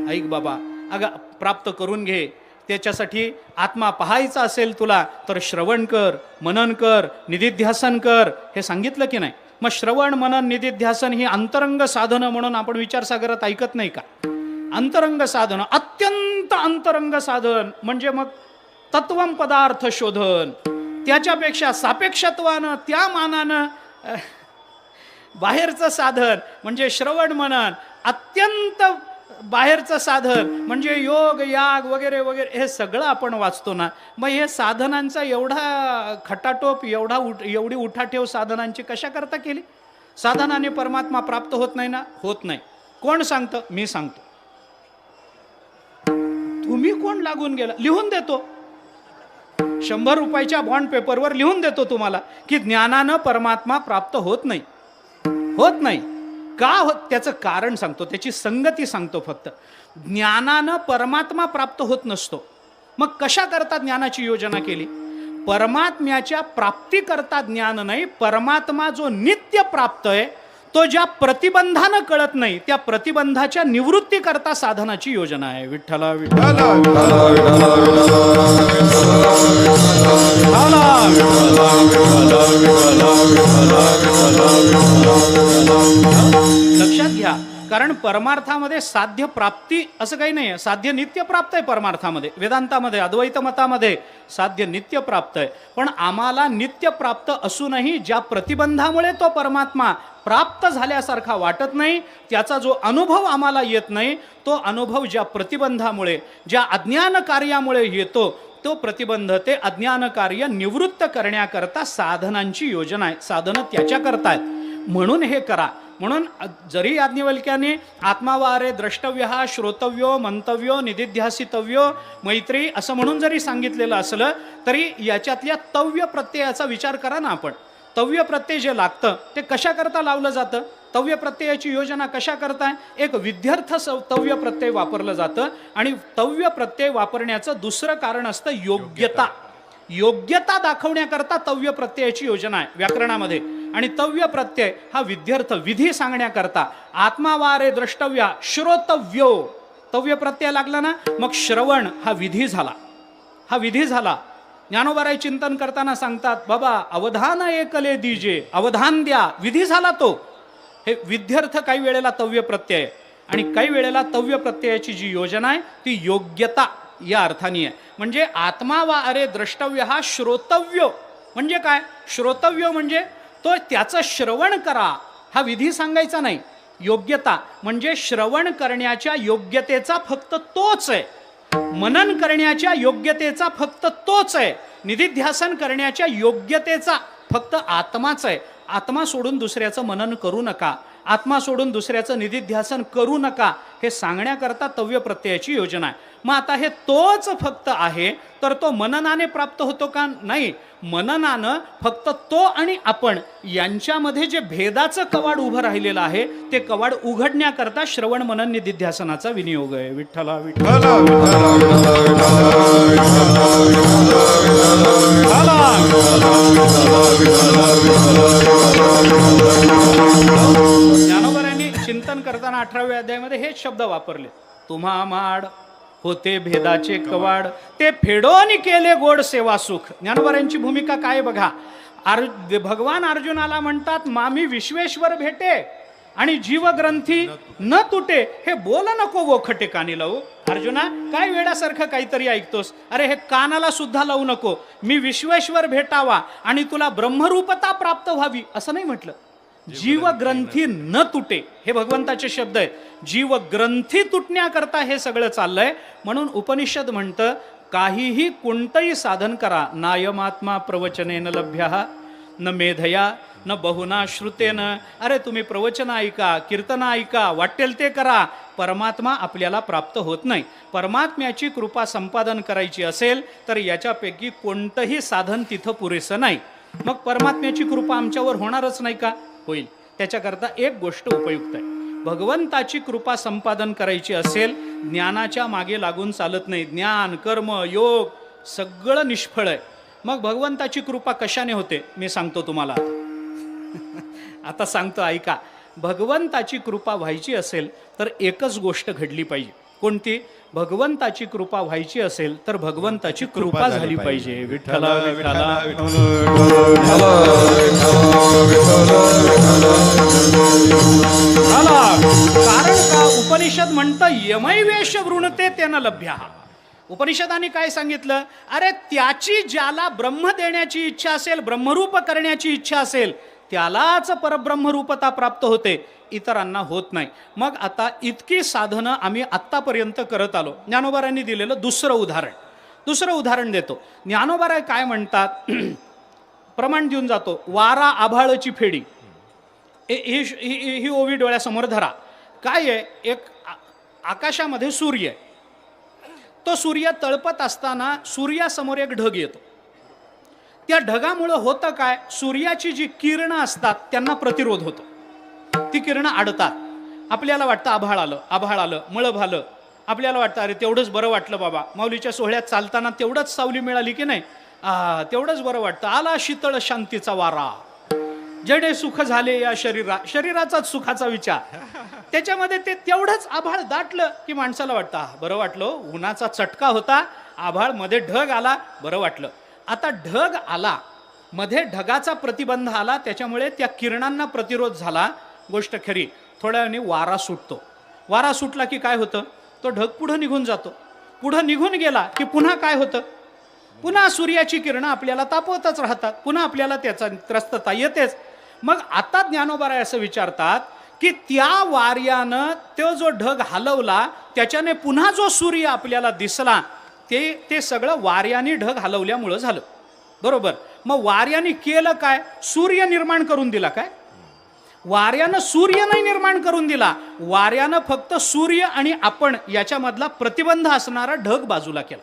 ऐक बाबा, अगं प्राप्त करून घे. त्याच्यासाठी आत्मा पाहायचा असेल तुला तर श्रवण कर, मनन कर, निदिध्यासन कर. हे सांगितलं की नाही? मग श्रवण, मनन, निदिध्यासन ही अंतरंग साधनं म्हणून आपण विचारसागरात ऐकत नाही का? अंतरंग साधनं, अत्यंत अंतरंग साधन म्हणजे मग तत्वम पदार्थ शोधन. त्याच्यापेक्षा सापेक्षत्वानं, त्या मानानं बाहेरचं साधन म्हणजे श्रवण मनन. अत्यंत बाहेरचं साधन म्हणजे योग, याग वगैरे वगैरे हे सगळं आपण वाचतो ना. मग हे साधनांचा एवढा खटाटोप, एवढी उठाठेव साधनांची कशा करता केली? साधनाने परमात्मा प्राप्त होत नाही ना? होत नाही. कोण सांगतं? मी सांगतो. तुम्ही कोण लागून गेला? लिहून देतो. 100 रुपयाच्या बॉन्ड पेपरवर लिहून देतो तुम्हाला की ज्ञानानं परमात्मा प्राप्त होत नाही. होत नाही का होत? त्याचं कारण सांगतो, त्याची संगती सांगतो. फक्त ज्ञानानं परमात्मा प्राप्त होत नसतो. मग कशा करता ज्ञानाची योजना केली? परमात्म्याच्या प्राप्ती करता ज्ञान नाही. परमात्मा जो नित्य प्राप्त आहे तो ज्या प्रतिबंधानं कळत नाही त्या प्रतिबंधाच्या निवृत्ती करता साधनाची योजना आहे. विठ्ठला विठ्ठला लक्षात घ्या. कारण परमार्थामध्ये साध्य प्राप्ती असं काही नाही आहे. साध्य नित्य प्राप्त आहे परमार्थामध्ये. वेदांतामध्ये, अद्वैत मतामध्ये साध्य नित्य प्राप्त आहे. पण आम्हाला नित्य प्राप्त असूनही ज्या प्रतिबंधामुळे तो परमात्मा प्राप्त झाल्यासारखा वाटत नाही, त्याचा जो अनुभव आम्हाला येत नाही, तो अनुभव ज्या प्रतिबंधामुळे, ज्या अज्ञान कार्यामुळे येतो, तो प्रतिबंध, ते अज्ञान कार्य निवृत्त करण्याकरता साधनांची योजना आहे. साधनं त्याच्या करतायत. म्हणून हे करा. म्हणून जरी याज्ञवल्क्याने आत्मावारे द्रष्टव्य श्रोतव्यो मंतव्यो निदिध्यासितव्यो मैत्री असं म्हणून जरी सांगितलेलं असलं तरी याच्यातल्या तव्य प्रत्ययाचा विचार करा ना आपण. तव्य प्रत्यय जे लागतं ते कशा करता लावलं जातं? तव्य प्रत्ययाची योजना कशा करताय? एक विध्यर्थ तव्य प्रत्यय वापरलं जातं. आणि तव्य प्रत्यय वापरण्याचं दुसरं कारण असतं योग्यता. योग्यता दाखवण्याकरता तव्य प्रत्ययाची योजना आहे व्याकरणामध्ये. आणि तव्य प्रत्यय हा विध्यर्थ, विधी सांगण्याकरता. आत्मावारे द्रष्टव्य श्रोतव्यो तव्य प्रत्यय लागला ना, मग श्रवण हा विधी झाला. हा विधी झाला. ज्ञानोबाराय चिंतन करताना सांगतात, बाबा अवधान एकले दीजे, अवधान द्या, विधी झाला तो. हे विध्यर्थ काही वेळेला तव्य प्रत्यय आणि काही वेळेला तव्य प्रत्ययाची जी योजना आहे ती योग्यता या अर्थाने आहे. म्हणजे आत्मा वा अरे द्रष्टव्य हा श्रोतव्य म्हणजे काय? श्रोतव्य म्हणजे तो त्याचं श्रवण करा हा विधी सांगायचा नाही. योग्यता म्हणजे श्रवण करण्याच्या योग्यतेचा फक्त तोच आहे, मनन करण्याच्या योग्यतेचा फक्त तोच आहे, निधिध्यासन करण्याच्या योग्यतेचा फक्त आत्माच आहे. आत्मा सोडून दुसऱ्याचं मनन करू नका, आत्मा सोडून दुसऱ्याचं निधिध्यासन करू नका, हे सांगण्याकरता तव्य प्रत्ययाची योजना आहे. मग आता हे तोच फक्त आहे तर तो मननाने प्राप्त होतो का? नाही. मननानं फक्त तो आणि आपण यांच्यामध्ये जे भेदाचं कवाड उभं राहिलेलं आहे ते कवाड उघडण्याकरता श्रवण मनन निधिध्यासनाचा विनियोग आहे. विठ्ठला विठ्ठला ज्ञानोबारांनी चिंतन करताना 18व्या अध्यायामध्ये हेच शब्द वापरले. तुम्हा माड होते भेदाचे कवाड, ते फेडोनी केले गोड सेवा सुख. ज्ञानोबारांची भूमिका काय बघा. भगवान अर्जुनाला म्हणतात, मामी विश्वेश्वर भेटे आणि जीवग्रंथी न तुटे, हे बोल नको वोखटे कानी लावू. अर्जुना काय वेडासारखं काहीतरी ऐकतोस? अरे हे कानाला सुद्धा लावू नको. मी विश्वेश्वर भेटावा आणि तुला ब्रह्मरूपता प्राप्त व्हावी असं नाही म्हटलं. जीवग्रंथी न तुटे हे भगवंताचे शब्द आहेत. जीवग्रंथी तुटण्याकरता हे सगळं चाललंय. म्हणून उपनिषद म्हणतं, काहीही कोणतंही साधन करा, नायमात्मा प्रवचनेन लभ्यः न मेधया न बहुना श्रुतेन. अरे तुम्ही प्रवचन ऐका, कीर्तन ऐका, वाटेल ते करा, परमात्मा आपल्याला प्राप्त होत नाही. परमात्म्याची कृपा संपादन करायची असेल तर याच्यापैकी कोणतंही साधन तिथं पुरेसं नाही. मग परमात्म्याची कृपा आमच्यावर होणारच नाही का? होईल. त्याच्याकरता एक गोष्ट उपयुक्त आहे. भगवंताची कृपा संपादन करायची असेल, ज्ञानाच्या मागे लागून चालत नाही. ज्ञान, कर्म, योग सगळं निष्फळ आहे. मग भगवंताची कृपा कशाने होते मी सांगतो तुम्हाला. आता सांगतो ऐका. भगवंताची कृपा व्हायची असेल तर एकच गोष्ट घडली पाहिजे. कोणती? भगवंताची कृपा व्हायची असेल तर भगवंताची कृपा झाली पाहिजे. विठ्ठला विठ्ठला कारण का? उपनिषद म्हणतं यमैवेश वृणते तेन लभ्यः. उपनिषदाने काय सांगितलं? अरे त्याची ज्याला ब्रह्म देण्याची इच्छा असेल, ब्रह्मरूप करण्याची इच्छा असेल, त्यालाच परब्रह्मरूपता प्राप्त होते, इतरांना होत नाही. मग आता इतकी साधनं आम्ही आत्तापर्यंत करत आलो. ज्ञानोबारांनी दिलेलं दुसरं उदाहरण देतो. ज्ञानोबाराय काय म्हणतात? प्रमाण देऊन जातो. वारा आभाळची फेडी, ही ओवी डोळ्यासमोर धरा. काय आहे? एक आकाशामध्ये सूर्य आहे. तो सूर्य तळपत असताना सूर्यासमोर एक ढग येतो. त्या ढगामुळं होतं काय? सूर्याची जी किरणं असतात त्यांना प्रतिरोध होतो. ती किरणं अडतात. आपल्याला वाटतं आभाळ आलं, मळभ आलं. आपल्याला वाटतं अरे तेवढंच बरं वाटलं बाबा, माऊलीच्या सोहळ्यात चालताना तेवढंच सावली मिळाली की नाही, तेवढंच बरं वाटतं. आला शीतळ शांतीचा वारा, जडे सुख झाले या शरीराचाच सुखाचा विचार. त्याच्यामध्ये ते तेवढंच आभाळ दाटलं की माणसाला वाटतं बरं वाटलं. उन्हाचा चटका होता, आभाळ मध्ये ढग आला, बरं वाटलं. आता ढग आला, मध्ये ढगाचा प्रतिबंध आला, त्याच्यामुळे त्या किरणांना प्रतिरोध झाला. गोष्ट खरी. थोड्या वेळाने वारा सुटतो. वारा सुटला की काय होतं? तो ढग पुढं निघून जातो. पुढं निघून गेला की पुन्हा काय होतं? पुन्हा सूर्याची किरणं आपल्याला तापवतच राहतात, पुन्हा आपल्याला त्याचा त्रस्तता येतेच. मग आता ज्ञानोबाराय असं विचारतात की त्या वाऱ्यानं तो जो ढग हलवला त्याच्याने पुन्हा जो सूर्य आपल्याला दिसला ते सगळं वाऱ्याने ढग हलवल्यामुळं झालं. बरोबर. मग वाऱ्याने केलं काय? सूर्य निर्माण करून दिला काय? वाऱ्यानं सूर्य नाही निर्माण करून दिला. वाऱ्यानं फक्त सूर्य आणि आपण याच्यामधला प्रतिबंध असणारा ढग बाजूला केला.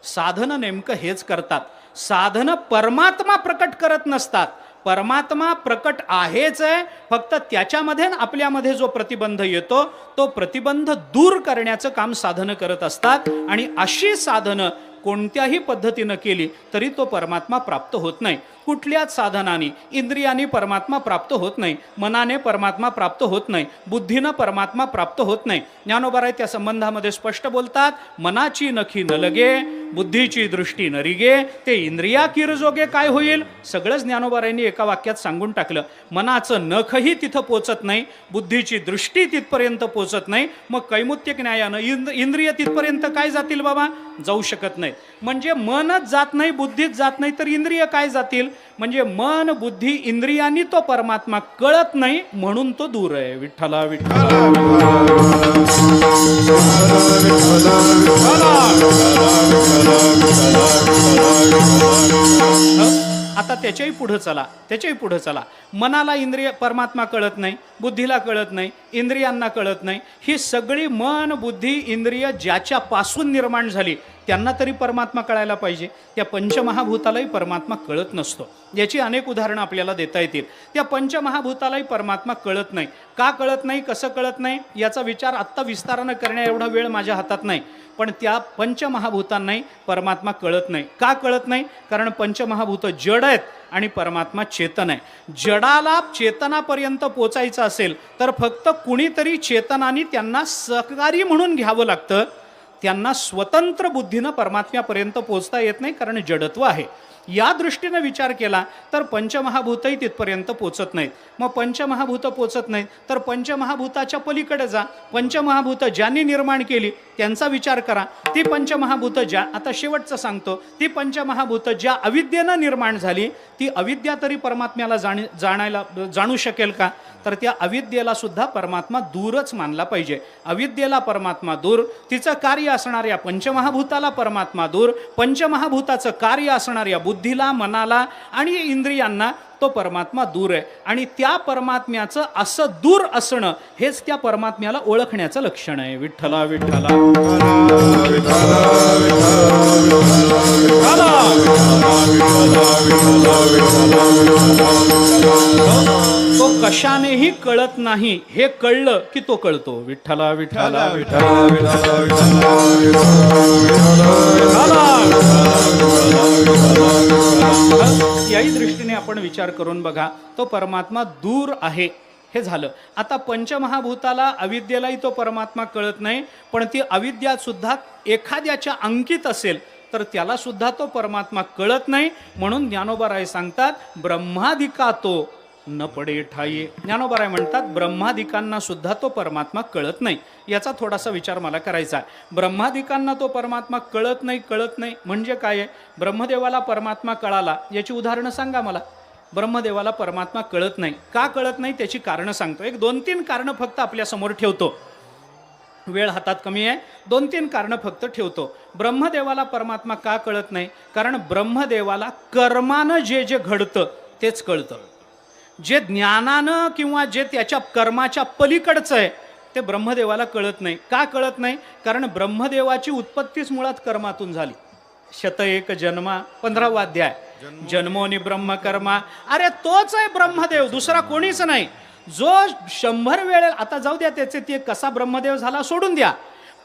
साधनं नेमकं हेच करतात. साधनं परमात्मा प्रकट करत नसतात. परमात्मा प्रकट आहेच आहे, फक्त त्याच्यामध्ये आपल्यामध्ये जो प्रतिबंध येतो तो प्रतिबंध दूर करण्याचं काम साधनं करत असतात. आणि अशी साधनं कोणत्याही पद्धतीनं केली तरी तो परमात्मा प्राप्त होत नाही. कुठल्याच साधनाने इंद्रियांनी परमात्मा प्राप्त होत नाही, मनाने परमात्मा प्राप्त होत नाही, बुद्धीनं परमात्मा प्राप्त होत नाही. ज्ञानोबा त्या संबंधामध्ये स्पष्ट बोलतात, मनाची नखी न लगे, बुद्धीची दृष्टी न रिगे, ते इंद्रिया किरजोगे काय होईल. सगळंच ज्ञानोबारायांनी एका वाक्यात सांगून टाकलं. मनाचं नखही तिथं पोचत नाही, बुद्धीची दृष्टी तिथपर्यंत पोचत नाही, मग कैमुत्तिक न्यायानं इंद्रिय तिथपर्यंत काय जातील बाबा, जाऊ शकत नाहीत. म्हणजे मनच जात नाही, बुद्धीच जात नाही, तर इंद्रिय काय जातील. म्हणजे मन बुद्धी इंद्रियांनी तो परमात्मा कळत नाही, म्हणून तो दूर आहे. विठ्ठला विठ्ठला. आता त्याच्याही पुढे चला. मनाला इंद्रिय परमात्मा कळत नाही, बुद्धीला कळत नाही, इंद्रियांना कळत नाही. ही सगळी मन बुद्धी इंद्रिय ज्याच्यापासून निर्माण झाली त्यांना तरी परमात्मा कळायला पाहिजे. त्या पंचमहाभूतालाही परमात्मा कळत नसतो. याची अनेक उदाहरणं आपल्याला देता येतील. त्या पंचमहाभूतालाही परमात्मा कळत नाही. का कळत नाही, कसं कळत नाही, याचा विचार आत्ता विस्तारानं करण्या एवढा वेळ माझ्या हातात नाही. पण त्या पंचमहाभूतांनाही परमात्मा कळत नाही. का कळत नाही, कारण पंचमहाभूत जड आहेत आणि परमात्मा चेतन आहे. जडाला चेतनापर्यंत पोचायचं असेल तर फक्त कुणीतरी चेतनाने त्यांना सहकारी म्हणून घ्यावं लागतं. त्यांना स्वतंत्र बुद्धीनं परमात्म्यापर्यंत पोचता येत नाही, कारण जडत्व आहे. या दृष्टीनं विचार केला तर पंचमहाभूतही तिथपर्यंत पोचत नाहीत. मग पंचमहाभूत पोचत नाहीत तर पंचमहाभूताच्या पलीकडे जा. पंचमहाभूत ज्यांनी निर्माण केली त्यांचा विचार करा. ती पंचमहाभूत आता शेवटचं सांगतो, ती पंचमहाभूत ज्या अविद्येनं निर्माण झाली, ती अविद्या तरी परमात्म्याला जाणू शकेल का. तर त्या अविद्येला सुद्धा परमात्मा दूरच मानला पाहिजे. अविद्येला परमात्मा दूर, तिचं कार्य असणाऱ्या पंचमहाभूताला परमात्मा दूर, पंचमहाभूताचं कार्य असणाऱ्या बुद्धीला, मनाला आणि इंद्रियांना तो परमात्मा दूर आहे. आणि त्या परमात्म्याचं असं दूर असणं हेच त्या परमात्म्याला ओळखण्याचं लक्षण आहे. विठ्ठला विठ्ठला. तो कशानेही कळत नाही, हे कळलं की तो कळतो. विठ्ठला विठ्ठला विठ्ठला. याही दृष्टीने आपण विचार करून बघा, तो परमात्मा दूर आहे हे झालं. आता पंचमहाभूताला अविद्येलाही तो परमात्मा कळत नाही, पण ती अविद्या सुद्धा एखाद्याच्या अंकित असेल तर त्याला सुद्धा तो परमात्मा कळत नाही. म्हणून ज्ञानोबाराय सांगतात, ब्रह्मादिका तो न पडे ठाई. ज्ञानोबाराय म्हणतात, ब्रह्मादिकांना सुद्धा तो परमात्मा कळत नाही. याचा थोडासा विचार मला करायचा आहे. ब्रह्मादिकांना तो परमात्मा कळत नाही म्हणजे काय आहे. ब्रह्मदेवाला परमात्मा कळाला, याची उदाहरणं सांगा मला. ब्रह्मदेवाला परमात्मा कळत नाही. का कळत नाही त्याची कारणं सांगतो. एक 2-3 कारणं फक्त आपल्या समोर ठेवतो, वेळ हातात कमी आहे. 2-3 कारणं फक्त ठेवतो. ब्रह्मदेवाला परमात्मा का कळत नाही, कारण ब्रह्मदेवाला कर्मानं जे घडतं तेच कळतं. जे ज्ञानानं किंवा जे त्याच्या कर्माच्या पलीकडचं आहे ते ब्रह्मदेवाला कळत नाही. का कळत नाही, कारण ब्रह्मदेवाची उत्पत्तीच मुळात कर्मातून झाली. 101 जन्मा 15वा अध्याय, जन्मोनी ब्रह्मकर्मा. अरे तोच आहे ब्रह्मदेव, दुसरा कोणीच नाही. जो 100 वेळेला, आता जाऊ द्या त्याचे ते कसा ब्रह्मदेव झाला सोडून द्या,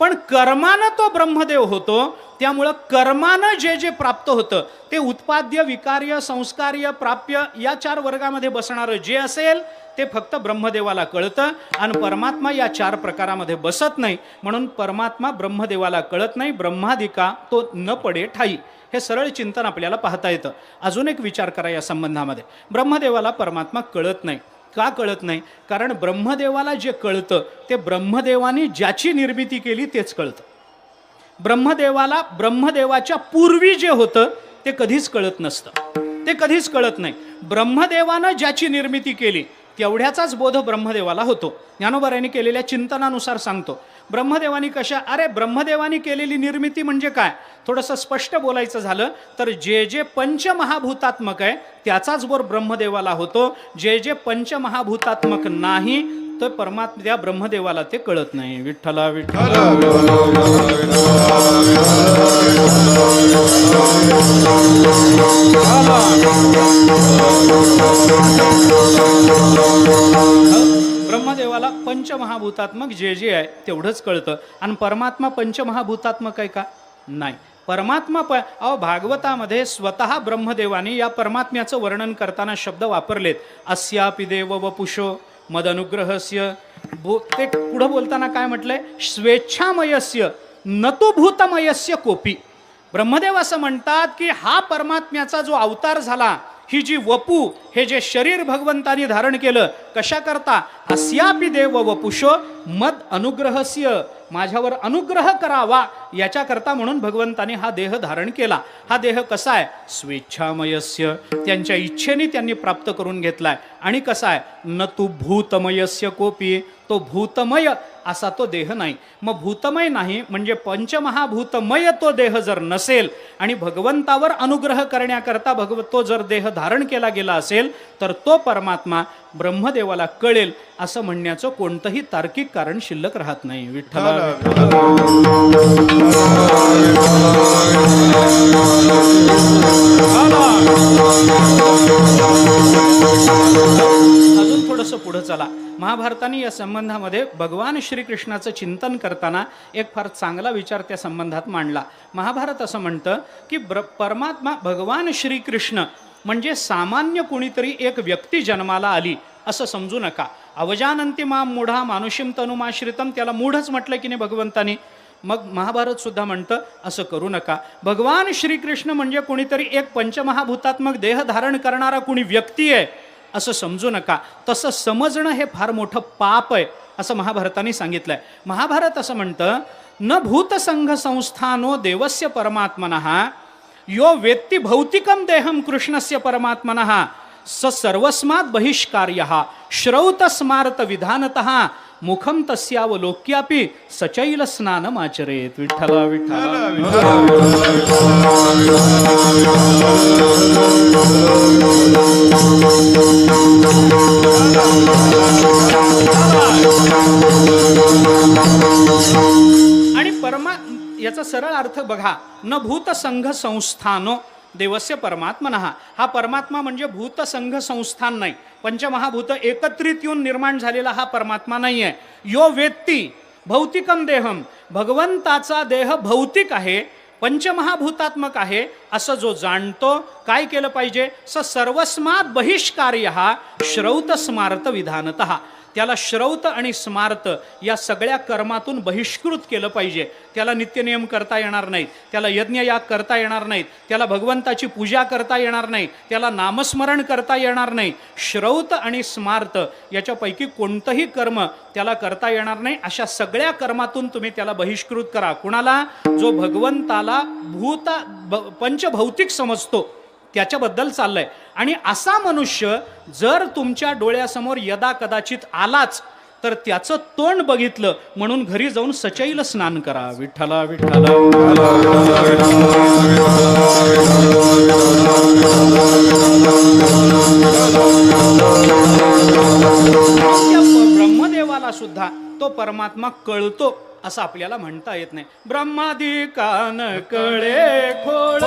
पण कर्मानं तो ब्रह्मदेव होतो. त्यामुळं कर्मानं जे प्राप्त होतं ते उत्पाद्य, विकार्य, संस्कार्य, प्राप्य या 4 वर्गामध्ये बसणारं जे असेल ते फक्त ब्रह्मदेवाला कळतं. आणि परमात्मा या 4 प्रकारामध्ये बसत नाही. म्हणून परमात्मा ब्रह्मदेवाला कळत नाही. ब्रह्मादिका तो न पडे ठाई. हे सरळ चिंतन आपल्याला पाहता येतं. अजून एक विचार करा या संबंधामध्ये. ब्रह्मदेवाला परमात्मा कळत नाही. का कळत नाही, कारण ब्रह्मदेवाला जे कळतं ते ब्रह्मदेवाने ज्याची निर्मिती केली तेच कळतं. ब्रह्मदेवाला ब्रह्मदेवाच्या पूर्वी जे होतं ते कधीच कळत नसतं, ते कधीच कळत नाही. ब्रह्मदेवानं ज्याची निर्मिती केली तेवढ्याचाच बोध ब्रह्मदेवाला होतो. ज्ञानोबारायांनी केलेल्या चिंतनानुसार सांगतो. ब्रह्मदेवानी ब्रह्मदेवानी केलेली निर्मिती म्हणजे काय, थोडंसं स्पष्ट बोलायचं झालं तर जे पंचमहाभूतात्मक आहे त्याचाच बोध ब्रह्मदेवाला होतो. जे पंचमहाभूतात्मक नाही तर परमात्मा त्या ब्रह्मदेवाला ते कळत नाही. विठ्ठला विठ्ठला. ब्रह्मदेवाला पंचमहाभूतात्मक जे आहे तेवढंच कळतं. आणि परमात्मा पंचमहाभूतात्मक आहे का, नाही. परमात्मा अहो भागवतामध्ये स्वतः ब्रह्मदेवाने या परमात्म्याचं वर्णन करताना शब्द वापरलेत. अस्यापि देव वपुषो मदनुग्रहस्य ते पुढं बोलताना काय म्हटलंय, स्वेच्छामयस्य न तो भूतमयस्य कोपी. ब्रह्मदेव असं म्हणतात की हा परमात्म्याचा जो अवतार झाला, ही जी वपू, हे जे शरीर भगवंतानी धारण केलं, कशा करता, अस्यापि देव वपुषो मद अनुग्रहस्य, माझ्यावर अनुग्रह करावा याच्याकरता म्हणून भगवंतानी हा देह धारण केला. हा देह कसा आहे, स्वेच्छामयस्य, त्यांच्या इच्छेने त्यांनी प्राप्त करून घेतलाय. आणि कसा आहे, न तू भूतमयस्य कोपी, तो भूतमय असा तो देह नाही. मग भूतमय नाही म्हणजे पंचमहाभूतमय तो देह जर नसेल आणि भगवंतावर अनुग्रह करण्याकरता तो जर देह धारण केला गेला असेल, तर तो परमात्मा ब्रह्मदेवाला कळेल असं म्हणण्याचं कोणतंही तार्किक कारण शिल्लक राहत नाही. विठ्ठला अजून थोडंसं पुढे चला. महाभारताने या संबंधामध्ये भगवान श्रीकृष्णाचं चिंतन करताना एक फार चांगला विचार त्या संबंधात मांडला. महाभारत असं म्हणतं की परमात्मा भगवान श्रीकृष्ण म्हणजे सामान्य कुणीतरी एक व्यक्ती जन्माला आली असं समजू नका. अवजानंती माम मूढा मानुषीम तनुमाश्रितम, त्याला मूढच म्हटलं की नाही भगवंतानी. मग महाभारत सुद्धा म्हणतं असं करू नका. भगवान श्रीकृष्ण म्हणजे कोणीतरी एक पंचमहाभूतात्मक देह धारण करणारा कुणी व्यक्ती आहे असं समजू नका. तसं समजणं हे फार मोठं पाप आहे असं महाभारताने सांगितलंय. महाभारत असं म्हणतं, न भूतसंघ संस्थानो देवस्य परमात्मनः यो वेत्ती भौतिकम देहम कृष्णस्य परमात्मनः स सर्वस्मात् बहिष्कार्यः श्रौत स्मारत विधानतः मुखम तस्यावलोक्यापि सचैल स्नानमाचरेत. विठ्ठला विठ्ठला आणि याचा सरळ अर्थ बघा. न भूतसंघ संस्थानो देवस्य परमात्मनः, हा परमात्मा म्हणजे भूतसंघ संस्थान नाही, पंचमहाभूत एकत्रित येऊन निर्माण झालेला हा परमात्मा नाही आहे. यो वेत्ती भौतिकम देहम, भगवंताचा देह भौतिक आहे, पंचमहाभूतात्मक आहे असं जो जाणतो, काय केलं पाहिजे, स सर्वस्मात् बहिष्कार्य श्रौत स्मारत विधानतः, त्याला श्रौत आणि स्मार्त या सगळ्या कर्मातून बहिष्कृत केलं पाहिजे. त्याला नित्यनियम करता येणार नाहीत, त्याला यज्ञयाग करता येणार नाहीत, त्याला भगवंताची पूजा करता येणार नाही, त्याला नामस्मरण करता येणार नाही. श्रौत आणि स्मार्त याच्यापैकी कोणतंही कर्म त्याला करता येणार नाही. अशा सगळ्या कर्मातून तुम्ही त्याला बहिष्कृत करा. कुणाला, जो भगवंताला पंचभौतिक समजतो त्याच्याबद्दल चाललंय. आणि असा मनुष्य जर तुमच्या डोळ्यासमोर यदा कदाचित आलाच तर त्याचं तोंड बघितलं म्हणून घरी जाऊन सचैल स्नान करा. विठ्ठला विठ्ठला ब्रह्मदेवाला सुद्धा तो परमात्मा कळतो असं आपल्याला म्हणता येत नाही. ब्रह्मादी कान कळे खोड,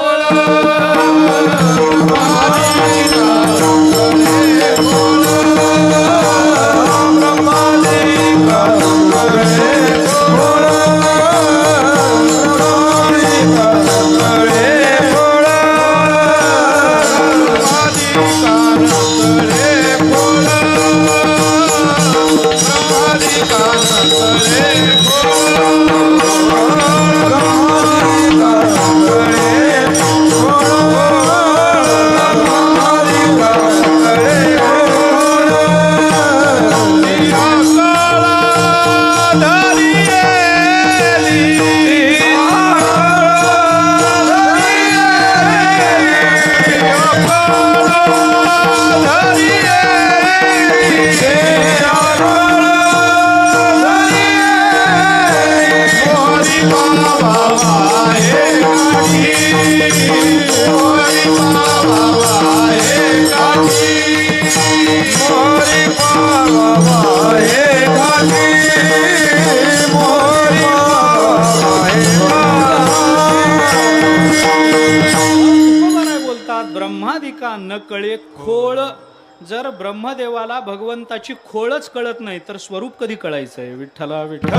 ब्रह्मादिका न कळे खोळ जर ब्रह्मदेवाला भगवंताची खोळच कळत नाही तर स्वरूप कधी कळायचंय? विठ्ठला विठ्ठल.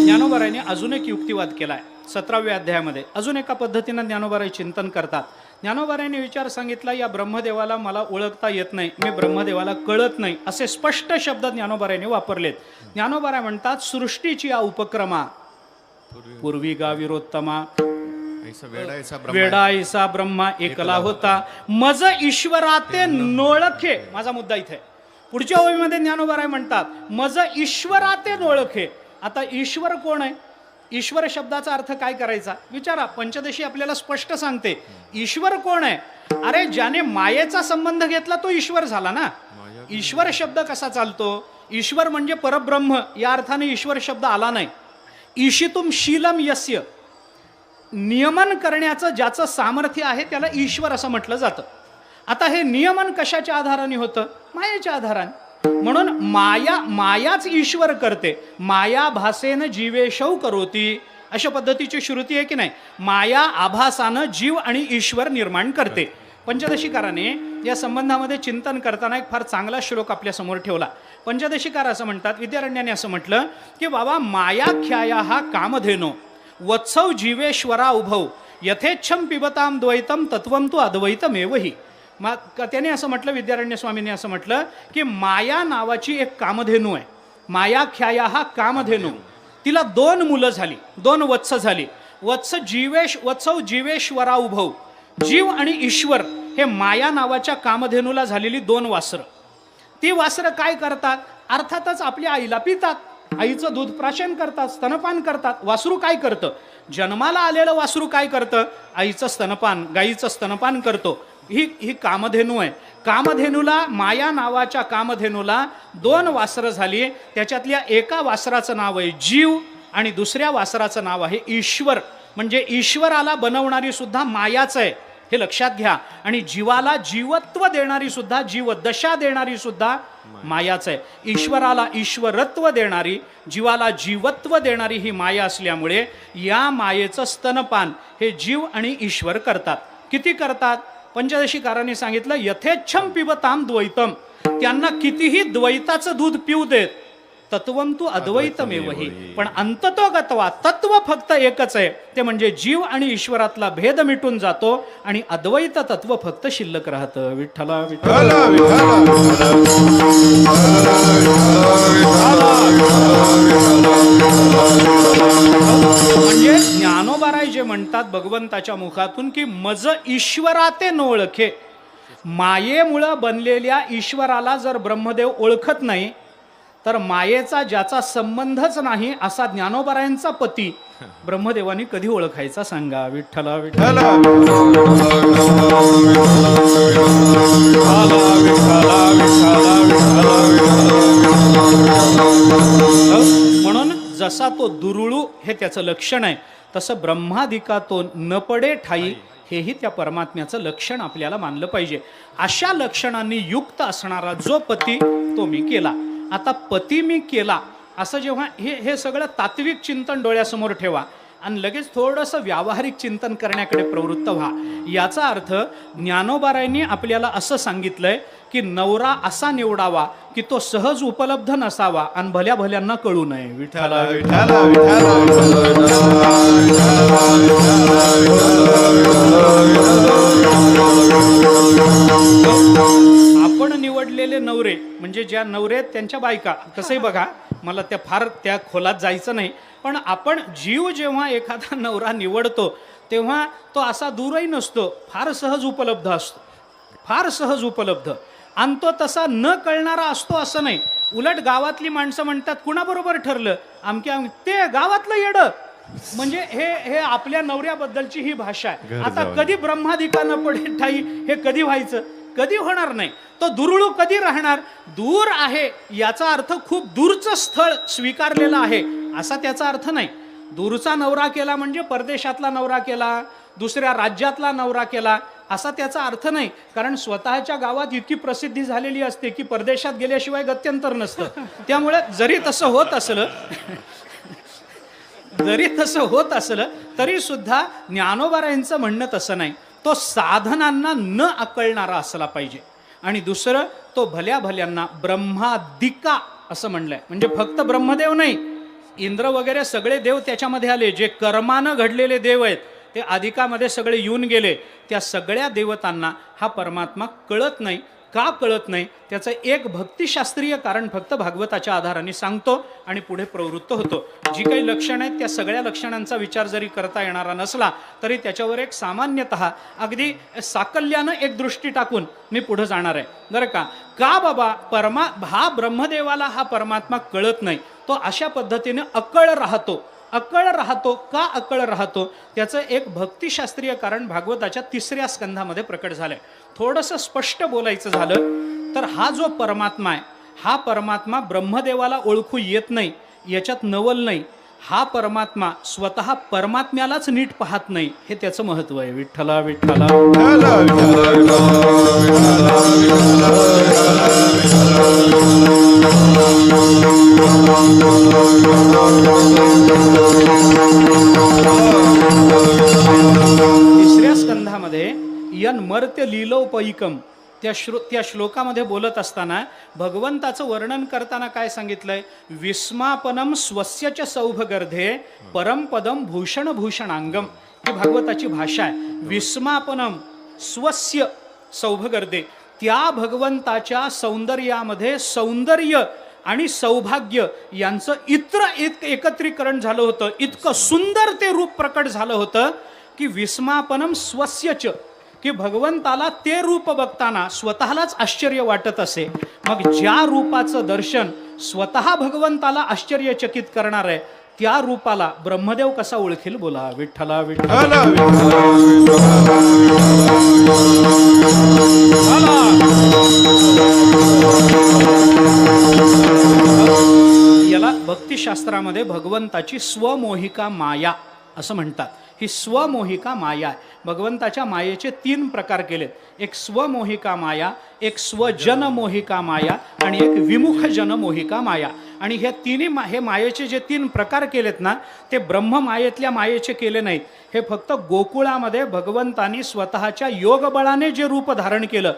ज्ञानोबारायांनी अजून एक युक्तिवाद केलाय 17व्या अध्यायामध्ये. अजून एका पद्धतीनं ज्ञानोबाराय चिंतन करतात. ज्ञानोबारायांनी विचार सांगितला, या ब्रह्मदेवाला मला ओळखता येत नाही, मी ब्रह्मदेवाला कळत नाही, असे स्पष्ट शब्द ज्ञानोबारायांनी वापरलेत. ज्ञानोबाराय म्हणतात, सृष्टीची या उपक्रमा पूर्वी गा विरोत्तमा वेडायसा ब्रह्मा एकला होता, मज ईश्वराते नोळखे. माझा मुद्दा इथे पुढच्या ओळीमध्ये ज्ञानोबाराय म्हणतात, मज ईश्वराते नोळखे. आता ईश्वर कोण आहे? ईश्वर शब्दाचा अर्थ काय करायचा विचारा. पंचदशी आपल्याला स्पष्ट सांगते ईश्वर कोण आहे. अरे ज्याने मायेचा संबंध घेतला तो ईश्वर झाला ना. ईश्वर शब्द कसा चालतो? ईश्वर म्हणजे परब्रह्म या अर्थाने ईश्वर शब्द आला नाही. ईशितुम शीलम यस्य, नियमन करण्याचं ज्याचं सामर्थ्य आहे त्याला ईश्वर असं म्हटलं जातं. आता हे नियमन कशाच्या आधाराने होतं? मायेच्या आधाराने. म्हणून मायाच ईश्वर करते. माया भासेन जीवेशौ करोती, अशा पद्धतीची श्रुती आहे की नाही. माया आभासानं जीव आणि ईश्वर निर्माण करते. पंचदशीकाराने या संबंधामध्ये चिंतन करताना एक फार चांगला श्लोक आपल्या समोर ठेवला. पंचदशीकार असं म्हणतात, विद्यारण्याने असं म्हटलं की बाबा मायाख्याया हा कामधेनो वत्सव जीवेश्वरा उभव यथेच्छम पिबताम द्वैतम तत्वम तू अद्वैतमेवही. त्याने असं म्हटलं, विद्यारण्य स्वामींनी असं म्हटलं की माया नावाची एक कामधेनू आहे. मायाख्याया हा कामधेनू, तिला 2 मुलं झाली, 2 वत्स झाली. वत्सव जीवेश्वरा उभव, जीव आणि ईश्वर हे माया नावाच्या कामधेनूला झालेली 2 वासरं. ती वासरं काय करतात? अर्थातच आपल्या आईला पितात, आईचं दूध प्राशन करतात, स्तनपान करतात. वासरू काय करतं? जन्माला आलेलं वासरू काय करतं? आईचं स्तनपान, गाईचं स्तनपान करतो. ही कामधेनू आहे. कामधेनूला, माया नावाच्या कामधेनूला 2 वासरं झाली. त्याच्यातल्या एका वासराचं नाव आहे जीव आणि दुसऱ्या वासराचं नाव आहे ईश्वर. म्हणजे ईश्वराला बनवणारी सुद्धा मायाच आहे, हे लक्षात घ्या. आणि जीवाला जीवत्व देणारी सुद्धा, जीवदशा देणारी सुद्धा मायाच आहे. ईश्वराला ईश्वरत्व देणारी, जीवाला जीवत्व देणारी ही माया असल्यामुळे या मायेचं स्तनपान हे जीव आणि ईश्वर करतात. किती करतात? पंचदशीकारांनी सांगितलं, यथेच्छम पिबताम द्वैतम, त्यांना कितीही द्वैताचं दूध पिऊ देत. तत्वम तू अद्वैतमेवही, पण अंततोगत्वा तत्व फक्त एकच आहे, ते म्हणजे जीव आणि ईश्वरातला भेद मिटून जातो आणि अद्वैत तत्व फक्त शिल्लक राहतं. विठ्ठला विठ्ठल. म्हणजे ज्ञानोबाराय जे म्हणतात भगवंताच्या मुखातून की मज ईश्वराते न ओळखे, मायेमुळं बनलेल्या ईश्वराला जर ब्रह्मदेव ओळखत नाही तर मायेचा ज्याचा संबंधच नाही असा ज्ञानोबारायांचा पती ब्रह्मदेवानी कधी ओळखायचा सांगा. विठ्ठला विठ्ठल. म्हणून जसा तो दुरुळू हे त्याचं लक्षण आहे, तसं ब्रह्मादिका तो न पडे ठाई हेही त्या परमात्म्याचं लक्षण आपल्याला मानलं पाहिजे. अशा लक्षणांनी युक्त असणारा जो पती तो मी केला. आता पती मी केला असं जेव्हा हे सगळं तात्विक चिंतन डोळ्यासमोर ठेवा आणि लगेच थोडंसं व्यावहारिक चिंतन करण्याकडे प्रवृत्त व्हा. याचा अर्थ ज्ञानोबारायांनी आपल्याला असं सांगितलंय की नवरा असा निवडावा की तो सहज उपलब्ध नसावा आणि भल्या भल्यांना कळू नये. विठ्ठला विठ्ठला. आपण निवडलेले नवरे म्हणजे ज्या नवरे त्यांच्या बायका, कसंही बघा, मला त्या खोलात जायचं नाही, पण आपण जीव जेव्हा एखादा नवरा निवडतो तेव्हा तो असा दूरही नसतो, फार सहज उपलब्ध असतो, फार सहज उपलब्ध. आणि तो तसा न कळणारा असतो असं नाही. उलट गावातली माणसं म्हणतात कुणाबरोबर ठरलं? ते गावातलं येडं. म्हणजे हे आपल्या नवऱ्याबद्दलची ही भाषा आहे. आता कधी ब्रह्मादिका न पडे ठाई हे कधी व्हायचं? कधी होणार नाही. तो दुरुळू कधी राहणार? दूर आहे याचा अर्थ खूप दूरचं स्थळ स्वीकारलेलं आहे असा त्याचा अर्थ नाही. दूरचा नवरा केला म्हणजे परदेशातला नवरा केला, दुसऱ्या राज्यातला नवरा केला असा त्याचा अर्थ नाही. कारण स्वतःच्या गावात इतकी प्रसिद्धी झालेली असते की परदेशात गेल्याशिवाय गत्यंतर नसतं. त्यामुळे जरी तसं होत असलं जरी तसं होत असलं तरी सुद्धा ज्ञानोबारायांचं म्हणणं तसं नाही. तो साधनांना न आकळणारा असला पाहिजे. आणि दुसरं, तो भल्या भल्यांना ब्रह्मादिका असं म्हणलंय. म्हणजे फक्त ब्रह्मदेव नाही, इंद्र वगैरे सगळे देव त्याच्यामध्ये आले. जे कर्मानं घडलेले देव आहेत ते अधिकामध्ये सगळे येऊन गेले. त्या सगळ्या देवतांना हा परमात्मा कळत नाही. का कळत नाही त्याचं एक भक्तिशास्त्रीय कारण फक्त भागवताच्या आधाराने सांगतो आणि पुढे प्रवृत्त होतो. जी काही लक्षणं आहेत त्या सगळ्या लक्षणांचा विचार जरी करता येणारा नसला तरी त्याच्यावर एक सामान्यतः अगदी साकल्यानं एक दृष्टी टाकून मी पुढे जाणार आहे बरं का. का बाबा हा ब्रह्मदेवाला हा परमात्मा कळत नाही, तो अशा पद्धतीने अकळ राहतो. अकळ राहतो का अकळ राहतो त्याचं एक भक्तिशास्त्रीय कारण भागवताच्या 3ऱ्या स्कंधामध्ये प्रकट झालंय. थोडंसं स्पष्ट बोलायचं झालं तर हा जो परमात्मा आहे हा परमात्मा ब्रह्मदेवाला ओळखू येत नाही, याच्यात नवल नाही. हा परमात्मा स्वतः परमात्म्यालाच नीट पाहत नाही, हे त्याचं महत्व आहे. विठ्ठला विठ्ठला तिसऱ्या स्कंधामध्ये यन मर्त्य लीलोपैकम त्या श्लोकामध्ये बोलत असताना भगवंताचं वर्णन करताना काय सांगितलंय? विस्मापनम स्वस्यच सौभगर्धे परमपदम भूषण भूषणांगम. ही भागवताची भाषा आहे. विस्मापनम स्वस्य सौभगर्धे, त्या भगवंताच्या सौंदर्यामध्ये सौंदर्य आणि सौभाग्य यांचं एकत्रीकरण झालं होतं. इतकं सुंदर ते रूप प्रकट झालं होतं की विस्मापनम स्वस्यच, की भगवंताला ते रूप बघताना स्वतःलाच आश्चर्य वाटत असे. मग ज्या रूपाचं दर्शन स्वतः भगवंताला आश्चर्यचकित करणार आहे त्या रूपाला ब्रह्मदेव कसा ओळखेल? बोला विठ्ठला विठ्ठला. याला भक्तिशास्त्रामध्ये भगवंताची स्वमोहिका माया असं म्हणतात. ही स्वमोहिका माया आहे. भगवंताच्या मायेचे 3 प्रकार केलेत. एक स्वमोहिका माया, एक स्वजनमोहिका माया आणि एक विमुख जनमोहिका माया. आणि हे तिन्ही हे मायेचे जे 3 प्रकार केलेत ना ते ब्रह्ममायेतल्या मायेचे केले नाहीत. हे फक्त गोकुळामध्ये भगवंतानी स्वतःच्या योगबळाने जे रूप धारण केलं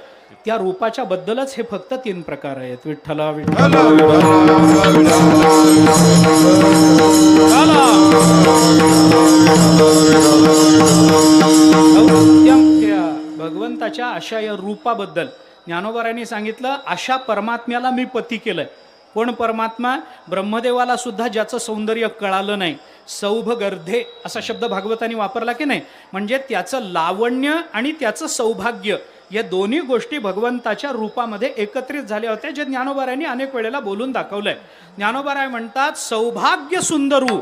त्या रूपाच्या बद्दलच हे फक्त 3 प्रकार आहेत. विठ्ठला विठ्ठला भगवंताच्या अशा या रूपाबद्दल ज्ञानोबारायांनी सांगितलं, अशा परमात्म्याला मी पती केलंय. कोण परमात्मा? ब्रह्मदेवाला सुद्धा ज्याचं सौंदर्य कळालं नाही. सौभगर्धे असा शब्द भागवतांनी वापरला की नाही, म्हणजे त्याचं लावण्य आणि त्याचं सौभाग्य या दोन्ही गोष्टी भगवंताच्या रूपामध्ये एकत्रित झाल्या होत्या, जे ज्ञानोबारायांनी अनेक वेळेला बोलून दाखवलंय. ज्ञानोबाराय म्हणतात, सौभाग्य सुंदरू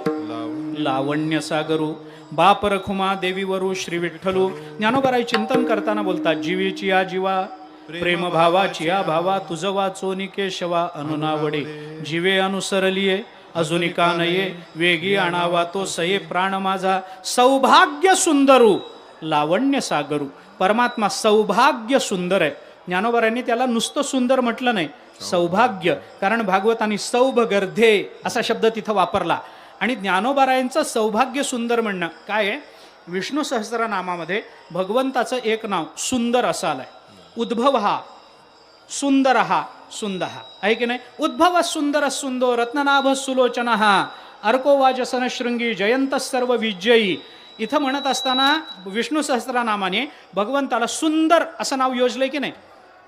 लावण्य सागरू बाप रखुमा देवीवरू श्री विठ्ठलू. ज्ञानोबाराय चिंतन करताना बोलतात, जीवीची या जीवा प्रेम भावाची या भावा तुझ वाचोनी केशवा अनुनावडे जीवे अनुसरलिये अजूनी का नये वेगी आणावा तो सये प्राण माझा. सौभाग्य सुंदरू लावण्य सागरू. परमात्मा सौभाग्य सुंदर आहे. ज्ञानोबारायांनी त्याला नुसतं सुंदर म्हटलं नाही, सौभाग्य. कारण भागवतांनी सौभगर्धे असा शब्द तिथं वापरला. आणि ज्ञानोबारायांचं सौभाग्य सुंदर म्हणणं काय आहे? विष्णू सहस्रनामामध्ये भगवंताचं एक नाव सुंदर असं आलंय. उद्भव हा सुंदर हा सुंदर हा आहे की नाही? उद्भव सुंदर सुंदो रत्ननाभ सुलोचन हा अर्को वाजसन शृंगी जयंत सर्व विजयी. इथं म्हणत असताना विष्णू सहस्रनामाने भगवंताला सुंदर असं नाव योजलंय की नाही?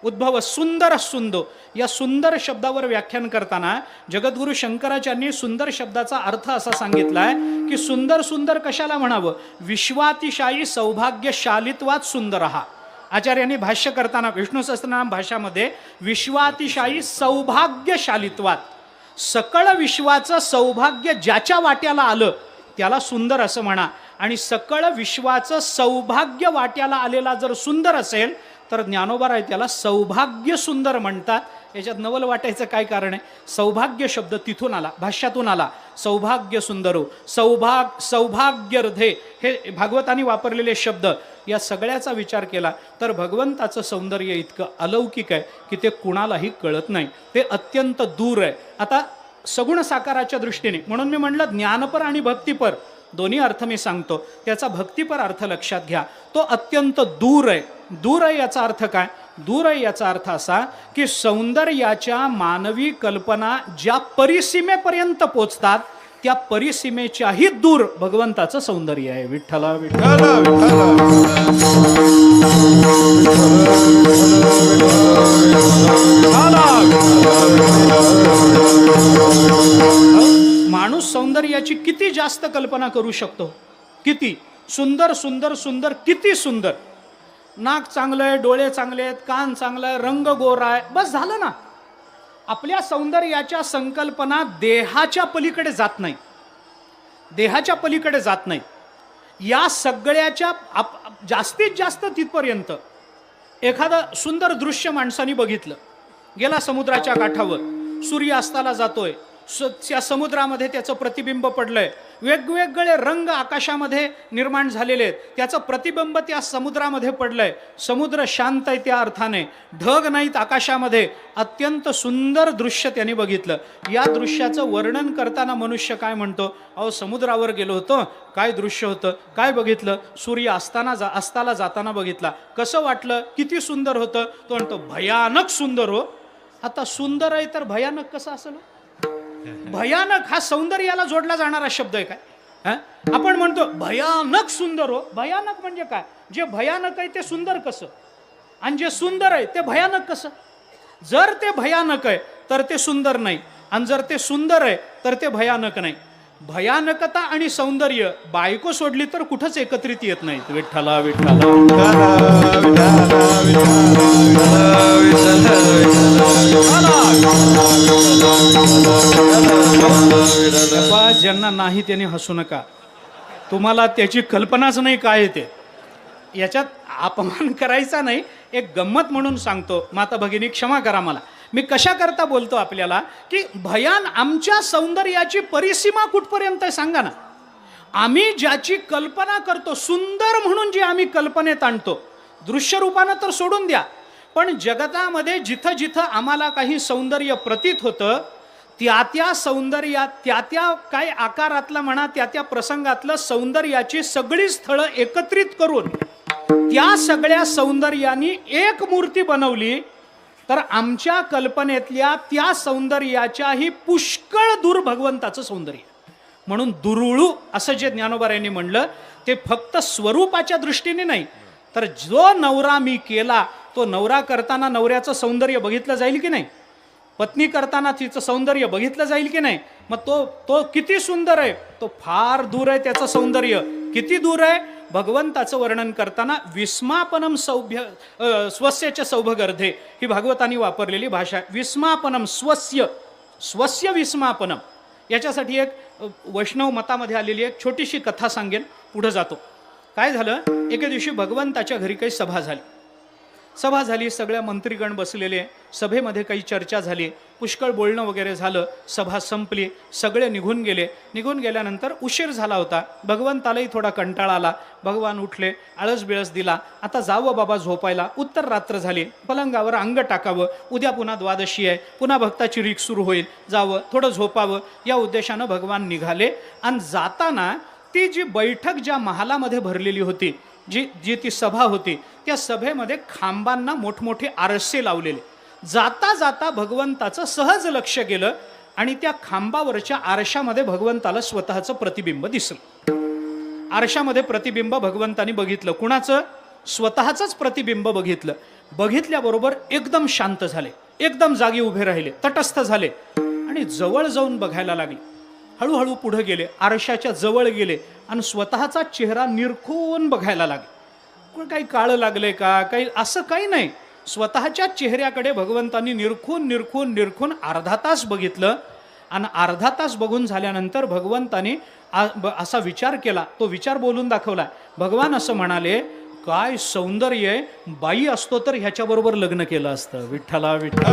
उद्भव सुंदर सुंदो या सुंदर शब्दावर व्याख्यान करताना जगद्गुरु शंकराचार्यांनी सुंदर शब्दाचा अर्थ असा सांगितलाय की सुंदर सुंदर कशाला म्हणावं? विश्वातिशायी सौभाग्यशालित्वात सुंदर हा. आचार्यांनी भाष्य करताना विष्णू सहस्रनाम भाषामध्ये विश्वातिशायी सौभाग्यशालित्वात, सकळ विश्वाचं सौभाग्य ज्याच्या वाट्याला आलं त्याला सुंदर असं म्हणा. आणि सकळ विश्वाचं सौभाग्य वाट्याला आलेला जर सुंदर असेल तर ज्ञानोबाराय त्याला सौभाग्य सुंदर म्हणतात. याच्यात नवल वाटायचं काय कारण आहे? सौभाग्य शब्द तिथून आला, भाष्यातून आला. सौभाग्य सुंदरो सौभाग्यर्धे हे भागवतांनी वापरलेले शब्द. या सगळ्याचा विचार केला तर भगवंताचं सौंदर्य इतकं अलौकिक आहे की ते कुणालाही कळत नाही. ते अत्यंत दूर आहे. आता सगुण साकाराच्या दृष्टीने. म्हणून मी म्हणलं ज्ञानपर आणि भक्तिपर दोन्ही अर्थ मी सांगतो. त्याचा भक्तिपर अर्थ लक्षात घ्या. तो अत्यंत दूर आहे. दूर आहे याचा अर्थ काय? दूर आहे याचा अर्थ असा की सौंदर्याच्या मानवी कल्पना ज्या परिसीमेपर्यंत पोचतात त्या परिसीमेच्याही दूर भगवंताचं सौंदर्य आहे. विठ्ठला विठ्ठला माणूस सौंदर्याची किती जास्त कल्पना करू शकतो. किती सुंदर सुंदर सुंदर, किती सुंदर. नाक चांगलं आहे, डोळे चांगले आहेत, कान चांगलं आहे, रंग गोरा आहे, बस झालं ना. आपल्या सौंदर्याच्या संकल्पना देहाच्या पलीकडे जात नाही. देहाच्या पलीकडे जात नाही. या सगळ्याच्या जास्तीत जास्त तिथपर्यंत एखादं सुंदर दृश्य माणसाने बघितलं, गेला समुद्राच्या काठावर, सूर्य अस्ताला जातोय, त्या समुद्रामध्ये त्याचं प्रतिबिंब पडलंय, वेगवेगळे रंग आकाशामध्ये निर्माण झालेले आहेत, त्याचं प्रतिबिंब त्या समुद्रामध्ये पडलंय, समुद्र शांत आहे त्या अर्थाने, ढग नाहीत आकाशामध्ये, अत्यंत सुंदर दृश्य त्याने बघितलं. या दृश्याचं वर्णन करताना मनुष्य काय म्हणतो? अहो समुद्रावर गेलो होतो, काय दृश्य होतं, काय बघितलं? सूर्य अस्ताला जाताना बघितला, कसं वाटलं, किती सुंदर होतं? तो म्हणतो भयानक सुंदर हो. आता सुंदर आहे तर भयानक कसं असेल? भयानक हा सौंदर्याला जोडला जाणारा शब्द आहे काय? आपण म्हणतो भयानक सुंदर हो. भयानक म्हणजे काय? जे भयानक आहे ते सुंदर कसं, आणि जे सुंदर आहे ते भयानक कसं? जर ते भयानक आहे तर ते सुंदर नाही, आणि जर ते सुंदर आहे तर ते भयानक नाही. भयानकता आणि सौंदर्य बायको सोडली तर कुठंच एकत्रित येत नाहीत. विठ्ठला विठ्ठला ज्यांना नाही त्याने हसू नका. तुम्हाला त्याची कल्पनाच नाही काय येते. याच्यात अपमान करायचा नाही, एक गंमत म्हणून सांगतो. माता भगिनी क्षमा करा मला. मी कशा करता बोलतो आपल्याला की आमच्या सौंदर्याची परिसीमा कुठपर्यंत आहे सांगा ना. आम्ही ज्याची कल्पना करतो, सुंदर म्हणून जी आम्ही कल्पनेत आणतो, दृश्य रूपानं तर सोडून द्या, पण जगतामध्ये जिथं जिथं आम्हाला काही सौंदर्य प्रतीत होतं त्या सौंदर्यात त्या काय आकारातलं म्हणा, त्या प्रसंगातलं सौंदर्याची सगळी स्थळं एकत्रित करून त्या सगळ्या सौंदर्यानी एक मूर्ती बनवली तर आमच्या कल्पनेतल्या त्या सौंदर्याच्याही पुष्कळ दूर भगवंताचं सौंदर्य. म्हणून दुरुळू असं जे ज्ञानोबारायांनी म्हणलं ते फक्त स्वरूपाच्या दृष्टीने नाही, तर जो नवरा मी केला तो नवरा करताना नवऱ्याचं सौंदर्य बघितलं जाईल की नाही, पत्नी करताना तिचं सौंदर्य बघितलं जाईल की नाही. मग तो किती सुंदर आहे, तो फार दूर आहे त्याचं सौंदर्य. किती दूर आहे? भगवंताचं वर्णन करताना विस्मापनम स्वस्यच्या सौभगर्धे ही भागवतांनी वापरलेली भाषा. विस्मापनम स्वस्य विस्मापनम. याच्यासाठी एक वैष्णव मतामध्ये आलेली एक छोटीशी कथा सांगेन, पुढे जातो. काय झालं, एके दिवशी भगवंताच्या घरी काही सभा झाली, सगळ्या मंत्रीगण बसलेले, सभेमध्ये काही चर्चा झाली, पुष्कळ बोलणं वगैरे झालं, सभा संपली, सगळे निघून गेल्यानंतर उशीर झाला होता. भगवंतालाही थोडा कंटाळा आला. भगवान उठले, आळस बिळस दिला, आता जावं बाबा झोपायला, उत्तर रात्र झाली, पलंगावर अंग टाकावं, उद्या पुन्हा द्वादशी आहे, पुन्हा भक्ताची रीक सुरू होईल, जावं थोडं झोपावं, या उद्देशानं भगवान निघाले. आणि जाताना ती जी बैठक ज्या महालामध्ये भरलेली होती, जी ती सभा होती, त्या सभेमध्ये खांबांना मोठमोठे आरसे लावलेले. जाता जाता भगवंताचं सहज लक्ष गेलं आणि त्या खांबावरच्या आरशामध्ये भगवंताला स्वतःचं प्रतिबिंब दिसलं. आरशामध्ये प्रतिबिंब भगवंतानी बघितलं. कुणाचं? स्वतःचंच प्रतिबिंब बघितलं. बघितल्याबरोबर एकदम शांत झाले, एकदम जागी उभे राहिले, तटस्थ झाले आणि जवळ जाऊन बघायला लागले. हळूहळू पुढे गेले, आरशाच्या जवळ गेले आणि स्वतःचा चेहरा निरखून बघायला लागले. काही काळं लागले का, काही असं काही नाही. स्वतःच्या चेहऱ्याकडे भगवंतांनी निरखून अर्धा तास बघितलं. आणि अर्धा तास बघून झाल्यानंतर भगवंतांनी असा विचार केला, तो विचार बोलून दाखवला. भगवान असं म्हणाले, काय सौंदर्य आहे, बाई असतो तर ह्याच्याबरोबर लग्न केलं असतं. विठ्ठला विठ्ठला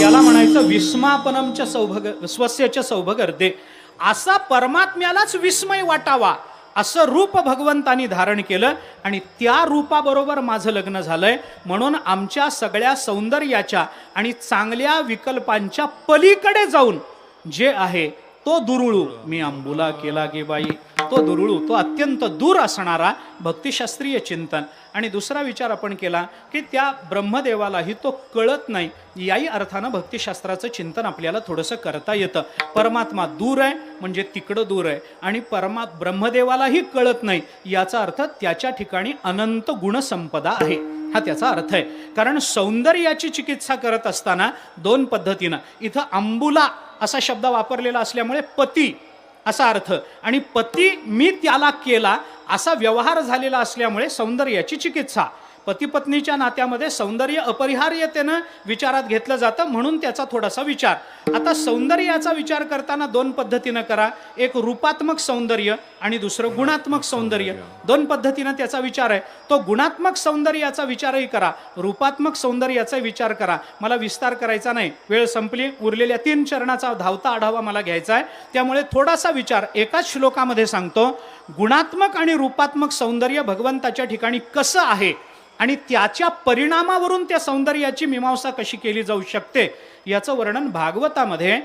याला म्हणायचं विस्मापनमच्या स्वस्यच्या सौभगर्धे. असा परमात्म्यालाच विस्मय वाटावा असं रूप भगवंतानी धारण केलं आणि त्या रूपाबरोबर माझं लग्न झालंय. म्हणून आमच्या सगळ्या सौंदर्याच्या आणि चांगल्या विकल्पांच्या पलीकडे जाऊन जे आहे तो दुरुळू मी अंबुला केला गे बाई. तो दुरुळू, तो अत्यंत दूर असणारा भक्तिशास्त्रीय चिंतन. आणि दुसरा विचार आपण केला की त्या ब्रह्मदेवालाही तो कळत नाही. याही अर्थानं भक्तिशास्त्राचं चिंतन आपल्याला थोडंसं करता येतं. परमात्मा दूर आहे म्हणजे तिकडं दूर आहे आणि ब्रह्मदेवालाही कळत नाही याचा अर्थ त्याच्या ठिकाणी अनंत गुणसंपदा आहे, हा त्याचा अर्थ आहे. कारण सौंदर्याची चिकित्सा करत असताना दोन पद्धतीनं, इथं अंबुला असा शब्द वापरलेला असल्यामुळे पती असा अर्थ, आणि पती मी त्याला केला असा व्यवहार झालेला असल्यामुळे सौंदर्याची चिकित्सा. पती पत्नीच्या नात्यामध्ये सौंदर्य अपरिहार्यतेनं विचारात घेतलं जातं, म्हणून त्याचा थोडासा विचार. आता सौंदर्याचा विचार करताना दोन पद्धतीनं करा. एक रूपात्मक सौंदर्य आणि दुसरं गुणात्मक सौंदर्य. दोन पद्धतीनं त्याचा विचार आहे. तो गुणात्मक सौंदर्याचा विचारही करा, रूपात्मक सौंदर्याचा विचार करा. मला विस्तार करायचा नाही, वेळ संपली. उरलेल्या 3 चरणाचा धावता आढावा मला घ्यायचा आहे, त्यामुळे थोडासा विचार एकाच श्लोकामध्ये सांगतो. गुणात्मक आणि रूपात्मक सौंदर्य भगवंताच्या ठिकाणी कसं आहे आणि त्याच्या परिणामावरून त्या सौंदर्याची मीमांसा कशी केली जाऊ शकते याचं वर्णन भागवतामध्ये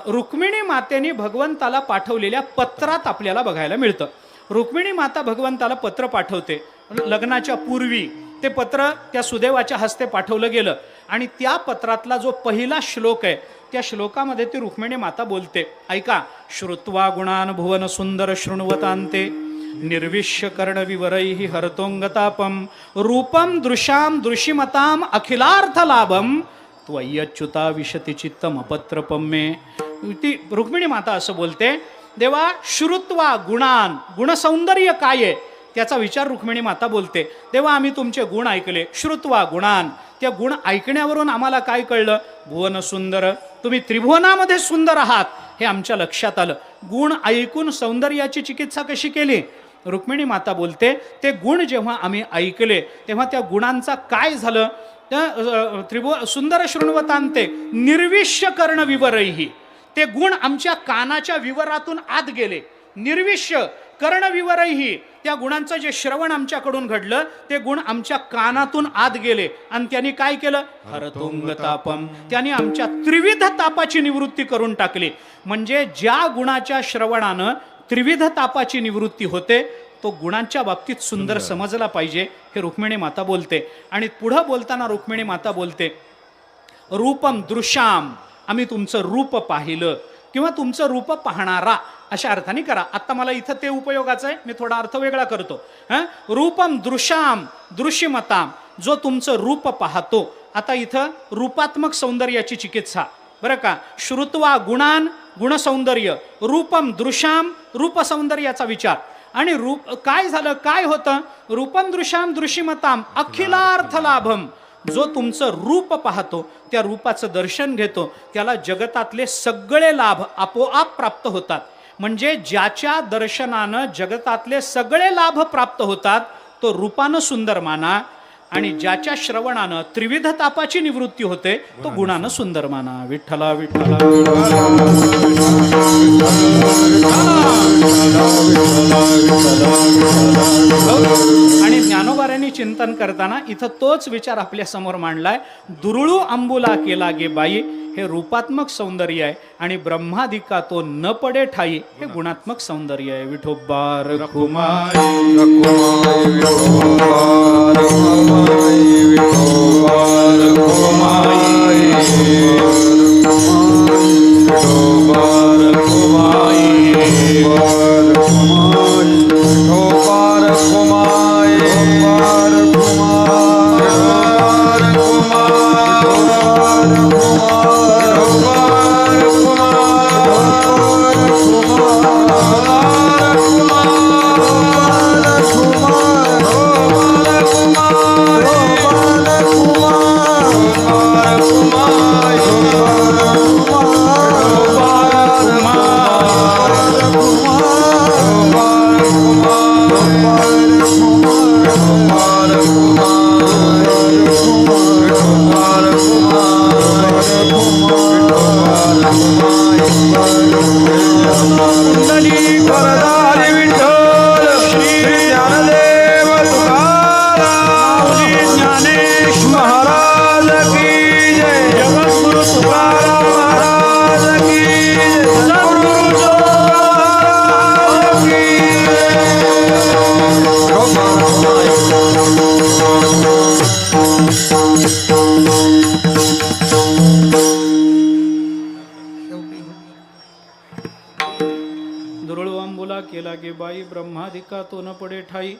रुक्मिणी मातेने भगवंताला पाठवलेल्या पत्रात आपल्याला बघायला मिळतं. रुक्मिणी माता भगवंताला पत्र पाठवते लग्नाच्या पूर्वी. ते पत्र त्या सुदैवाच्या हस्ते पाठवलं गेलं आणि त्या पत्रातला जो पहिला श्लोक आहे त्या श्लोकामध्ये ती रुक्मिणी माता बोलते, ऐका. श्रुत्वा गुणान भुवन सुंदर शृण्वतान्ते निर्विश्य कर्णविवरैः हरतोंगतापम रूपम दृशाम दृशिमताम अखिलार्थ लाभम त्वय्यच्युता विशति चित्तम अपत्रपम मे. ती रुक्मिणी माता असं बोलते, देवा श्रुत्वा गुणान, गुणसौंदर्य काय आहे त्याचा विचार रुक्मिणी माता बोलते. देवा आम्ही तुमचे गुण ऐकले. श्रुत्वा गुणान, त्या गुण ऐकण्यावरून आम्हाला काय कळलं? भुवन सुंदर, तुम्ही त्रिभुवनामध्ये सुंदर आहात हे आमच्या लक्षात आलं. गुण ऐकून सौंदर्याची चिकित्सा कशी केली? रुक्मिणी माता बोलते, ते गुण जेव्हा आम्ही ऐकले तेव्हा त्या गुणांचा काय झालं? सुंदर शृण्वतान्ते निर्विश्य कर्ण विवरैः, ते गुण आमच्या कानाच्या विवरातून आत गेले. निर्विश्य कर्ण विवरैः, त्या गुणांचं जे श्रवण आमच्याकडून घडलं ते गुण आमच्या कानातून आत गेले आणि त्यांनी काय केलं? हरतुंग तापम, त्यांनी आमच्या त्रिविध तापाची निवृत्ती करून टाकली. म्हणजे ज्या गुणाच्या श्रवणानं त्रिविध तापाची निवृत्ती होते तो गुणांच्या बाबतीत सुंदर समजला पाहिजे, हे रुक्मिणी माता बोलते. आणि पुढं बोलताना रुक्मिणी माता बोलते, रूपम दृश्याम, आम्ही तुमचं रूप पाहिलं किंवा तुमचं रूप पाहणारा अशा अर्थाने करा. आता मला इथं ते उपयोगाचं आहे, मी थोडा अर्थ वेगळा करतो. रूपम दृश्याम दृश्यमताम, जो तुमचं रूप पाहतो. आता इथं रूपात्मक सौंदर्याची चिकित्सा बरं का. श्रुत्वा गुणान, गुणसौंदर्य. रूपम दृश्याम, रूप सौंदर्याचा विचार. आणि रूप काय झालं, काय होतं? रूपम दृश्याम दृश्यमताम अखिलार्थ लाभम, जो तुमचं रूप पाहतो, त्या रूपाचं दर्शन घेतो, त्याला जगतातले सगळे लाभ आपोआप प्राप्त होतात. म्हणजे ज्याच्या दर्शनानं जगतातले सगळे लाभ प्राप्त होतात तो रूपानं सुंदर माना, आणि ज्याच्या श्रवणानं त्रिविध तापाची निवृत्ती होते तो गुणानं सुंदर माना. विठ्ठला विठ्ठला. आणि ज्ञानोबाऱ्यांनी चिंतन करताना इथं तोच विचार आपल्या समोर मांडलाय. दुरुळू अंबुला केला गे बाई, हे रूपात्मक सौंदर्य आहे, आणि ब्रह्मादिका तो न पडे ठाई हे गुणात्मक सौंदर्य आहे. विठोबा रखुमाई कुमार पायी ब्रह्मादिका तो न पडे ठाई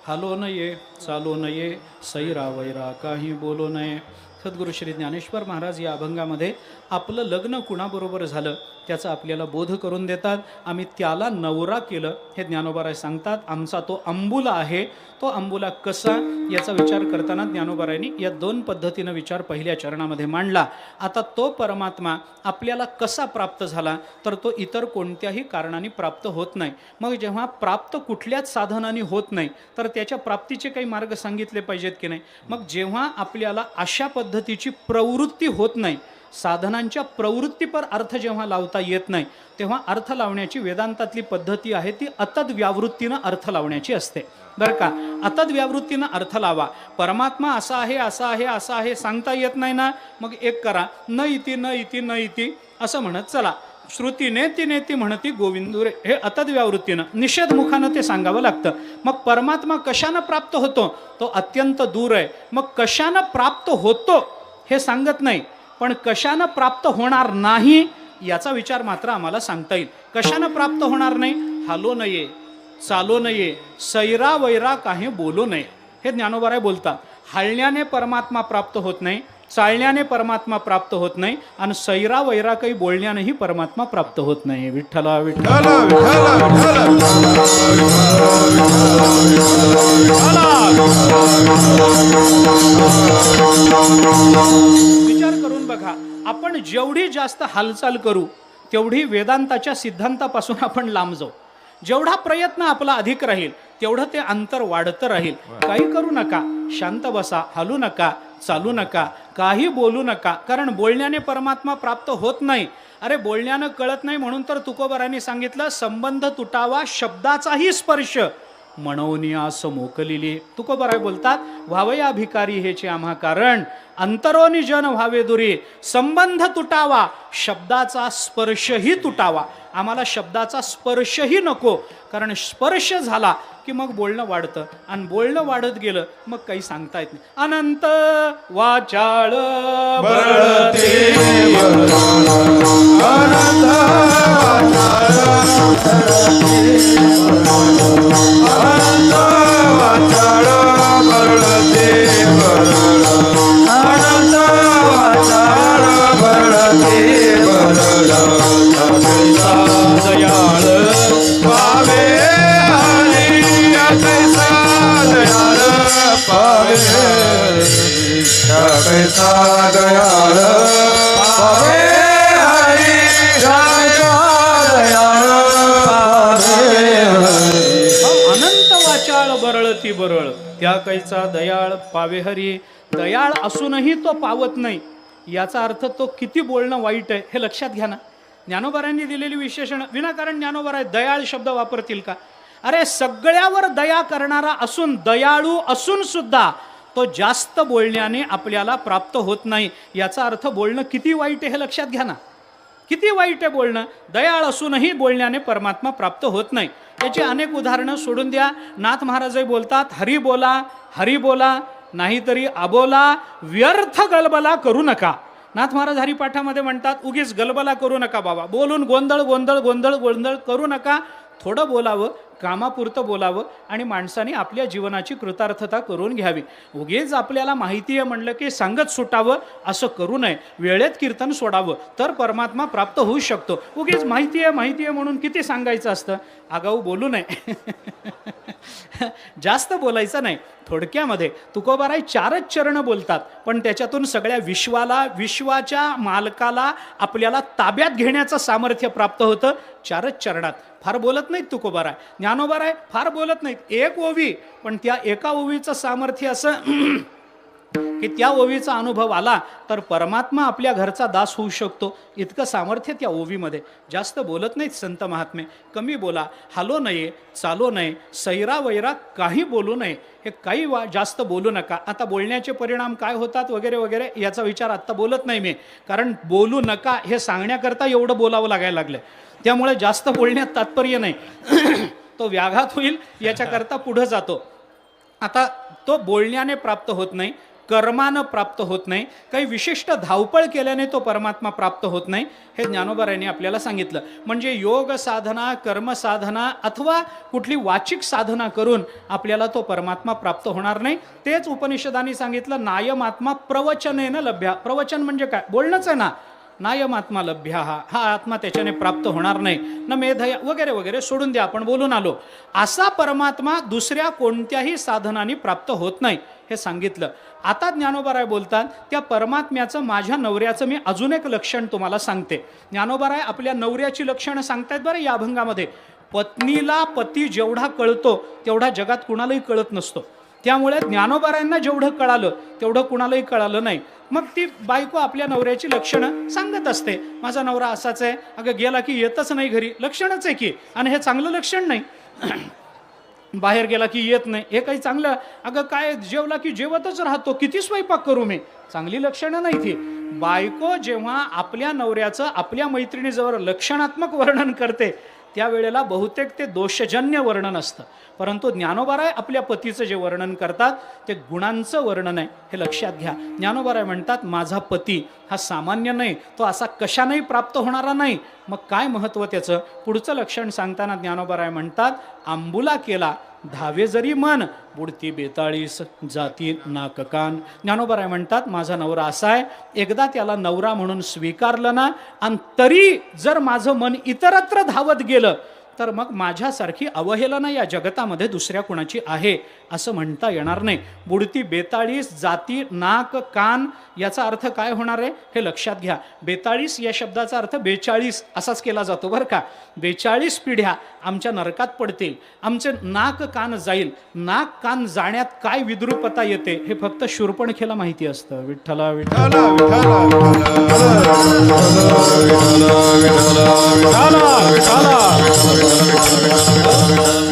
हालो नये चालो नये सैरा वैरा काही बोलो नये. सद्गुरू श्री ज्ञानेश्वर महाराज या अभंगामध्ये आपलं लग्न कुणाबरोबर झालं त्याचा आपल्याला बोध करून देतात. आम्ही त्याला नवरा केलं हे ज्ञानोबाराय सांगतात. आमचा तो अंबुला आहे, तो अंबुला कसा याचा विचार करताना ज्ञानोबारायांनी या दोन पद्धतीनं विचार पहिल्या चरणामध्ये मांडला. आता तो परमात्मा आपल्याला कसा प्राप्त झाला तर तो इतर कोणत्याही कारणाने प्राप्त होत नाही. मग जेव्हा प्राप्त कुठल्याच साधनाने होत नाही तर त्याच्या प्राप्तीचे काही मार्ग सांगितले पाहिजेत की नाही. मग जेव्हा आपल्याला अशा पद्धतीची प्रवृत्ती होत नाही, साधनांच्या प्रवृत्तीपर अर्थ जेव्हा लावता येत नाही तेव्हा अर्थ लावण्याची वेदांतातली पद्धती आहे ती अतद व्यावृत्तीनं अर्थ लावण्याची असते. बरं का, अतद व्यावृत्तीनं अर्थ लावा. परमात्मा असा आहे असा आहे असा आहे सांगता येत नाही ना, मग एक करा, न इति न इति न इति असं म्हणत चला. श्रुती नेती नेती म्हणती गोविंदुरे, हे अतद व्यावृत्तीनं निषेधमुखानं ते सांगावं लागतं. मग परमात्मा कशानं प्राप्त होतो तो अत्यंत दूर आहे. मग कशानं प्राप्त होतो हे सांगत नाही, पण कशानं प्राप्त होणार नाही याचा विचार मात्र आम्हाला सांगता येईल. कशानं प्राप्त होणार नाही, हालो नये चालो नये सैरा वैरा काही बोलू नये हे ज्ञानोबाराय बोलतात. हालण्याने परमात्मा प्राप्त होत नाही, चालण्याने परमात्मा प्राप्त होत नाही आणि सैरा वैरा काही बोलण्यानेही परमात्मा प्राप्त होत नाही. विठ्ठला विठ्ठला विचार करून बघा, आपण जेवढी जास्त हालचाल करू तेवढी वेदांताच्या सिद्धांतापासून आपण लांब जाऊ. जेवढा प्रयत्न आपला अधिक राहील तेवढं ते अंतर वाढतं राहील. काही करू नका, शांत बसा, हलू नका, चालू नका, काही बोलू नका, कारण बोलण्याने परमात्मा प्राप्त होत नाही. अरे बोलण्यानं कळत नाही म्हणून तर तुकोबारांनी सांगितलं संबंध तुटावा शब्दाचाही स्पर्श म्हणूनियास मोकलिली. तुकोबाराय बोलतात व्हावया भिकारी हेचे आम्हा कारण अंतरोनी जन व्हावे दुरी. संबंध तुटावा शब्दाचा स्पर्शही तुटावा. आम्हाला शब्दाचा स्पर्शही नको, कारण स्पर्श झाला की मग बोलणं वाढतं आणि बोलणं वाढत गेलं मग काही सांगता येत नाही. अनंत वाचाळ बरळते अनंत वाचाळ बरळते अनंत वाचाळ बरळते दयाळ पावे हरी कैसा दयाळ पावे कैसा दयाळ पावे हरी दयाळ पावे. अनंत वाचाळ बरळती बरळ त्या कैचा दयाळ पावे हरी. दयाळ असूनही तो पावत नाही याचा अर्थ तो किती बोलणं वाईट आहे हे लक्षात घ्या ना. ज्ञानोबारांनी दिलेली विशेषण विनाकारण ज्ञानोबाराय दयाळ शब्द वापरतील का? अरे सगळ्यावर दया करणारा असून दयाळू असून सुद्धा तो जास्त बोलण्याने आपल्याला प्राप्त होत नाही याचा अर्थ बोलणं किती वाईट आहे हे लक्षात घ्या ना. किती वाईट आहे बोलणं. दयाळ असूनही बोलण्याने परमात्मा प्राप्त होत नाही. याची अनेक उदाहरणं सोडून द्या. नाथ महाराजही बोलतात हरी बोला नाहीतरी अबोला व्यर्थ गलबला करू नका. नाथ महाराज हरिपाठामध्ये म्हणतात उगीच गलबला करू नका बाबा, बोलून गोंधळ गोंधळ गोंधळ गोंधळ करू नका. थोडं बोलावं, कामापुरतं बोलावं आणि माणसाने आपल्या जीवनाची कृतार्थता करून घ्यावी. उगीच आपल्याला माहिती आहे म्हणलं की सांगत सुटावं असं करू नये. वेळेत कीर्तन सोडावं तर परमात्मा प्राप्त होऊ शकतो. उगीच माहिती आहे म्हणून किती सांगायचं असतं. आगाऊ बोलू नये. जास्त बोलायचं नाही. थोडक्यामध्ये तुकोबाराय 4च चरण बोलतात, पण त्याच्यातून सगळ्या विश्वाच्या मालकाला आपल्याला ताब्यात घेण्याचं सामर्थ्य प्राप्त होतं 4च चरणात. फार बोलत नाहीत तुकोबाराय. ज्ञानोबाराय फार बोलत नाहीत. एक ओवी, पण त्या एका ओवीचं सामर्थ्य असं की त्या ओवीचा अनुभव आला तर परमात्मा आपल्या घरचा दास होऊ शकतो. इतकं सामर्थ्य त्या ओवीमध्ये. जास्त बोलत नाहीत संत महात्मे. कमी बोला, हालो नये चालो नये सैरा वैरा काही बोलू नये. हे काही जास्त बोलू नका. आता बोलण्याचे परिणाम काय होतात वगैरे वगैरे याचा विचार आत्ता बोलत नाही मी, कारण बोलू नका हे सांगण्याकरता एवढं बोलावं लागायला लागलं. त्यामुळे जास्त बोलण्यात तात्पर्य नाही. तो व्याघात होईल याच्याकरता पुढं जातो. आता तो बोलण्याने प्राप्त होत नाही, कर्मानं प्राप्त होत नाही, काही विशिष्ट धावपळ केल्याने तो परमात्मा प्राप्त होत नाही, हे ज्ञानोबारायांनी आपल्याला सांगितलं. म्हणजे योग साधना, कर्म साधना अथवा कुठली वाचिक साधना करून आपल्याला तो परमात्मा प्राप्त होणार नाही. तेच उपनिषदांनी सांगितलं, नायमात्मा प्रवचनेन लभ्या. प्रवचन म्हणजे काय? बोलणंच आहे ना. नायमात्मा लभ्या, हा आत्मा त्याच्याने प्राप्त होणार नाही. न मेधया वगैरे वगैरे सोडून द्या, आपण बोलून आलो. असा परमात्मा दुसऱ्या कोणत्याही साधनांनी प्राप्त होत नाही, हे सांगितलं. आता ज्ञानोबाराय बोलतात, त्या परमात्म्याचं, माझ्या नवऱ्याचं मी अजून एक लक्षण तुम्हाला सांगते. ज्ञानोबाराय आपल्या नवऱ्याची लक्षणं सांगतायत बरं या अभंगामध्ये. पत्नीला पती जेवढा कळतो तेवढा जगात कुणालाही कळत नसतो. त्यामुळे ज्ञानोबारायांना जेवढं कळालं तेवढं कुणालाही कळालं नाही. मग ती बायको आपल्या नवऱ्याची लक्षणं सांगत असते. माझा नवरा असाच आहे, अगं गेला की येतच नाही घरी, लक्षणच आहे की, आणि हे चांगलं लक्षण नाही. बाहेर गेला की येत नाही, हे काही चांगलं. अगं काय जेवला की जेवतच राहतो, किती स्वयंपाक करू मी, चांगली लक्षणं नाही ती. बायको जेव्हा आपल्या नवऱ्याचं आपल्या मैत्रिणीजवळ लक्षणात्मक वर्णन करते त्यावेळेला बहुतेक ते दोषजन्य वर्णन असतं. परंतु ज्ञानोबाराय आपल्या पतीचं जे वर्णन करतात ते गुणांचं वर्णन आहे, हे लक्षात घ्या. ज्ञानोबाराय म्हणतात, माझा पती हा सामान्य नाही, तो असा कशानेही प्राप्त होणारा नाही. मग काय महत्त्व त्याचं? पुढचं लक्षण सांगताना ज्ञानोबाराय म्हणतात, आंबुला केला धावे जरी मन, बुडती बेताळीस जाती नाक कान. ज्ञानोबाराय म्हणतात, माझा नवरा असा आहे, एकदा त्याला नवरा म्हणून स्वीकारलं ना, आणि तरी जर माझं मन इतरत्र धावत गेलं तर मग माझ्यासारखी अवहेलना या जगतामध्ये दुसऱ्या कुणाची आहे असं म्हणता येणार नाही. बुडती बेताळीस जाती नाक कान, याचा अर्थ काय होणार आहे हे लक्षात घ्या. बेताळीस या शब्दाचा अर्थ 42 असाच केला जातो बरं का. 42 पिढ्या आमच्या नरकात पडतील, आमचे नाक कान जाईल. नाक कान जाण्यात काय विद्रूपता येते हे फक्त शूर्पणखेला माहिती असतं. विठ्ठला विठ्ठला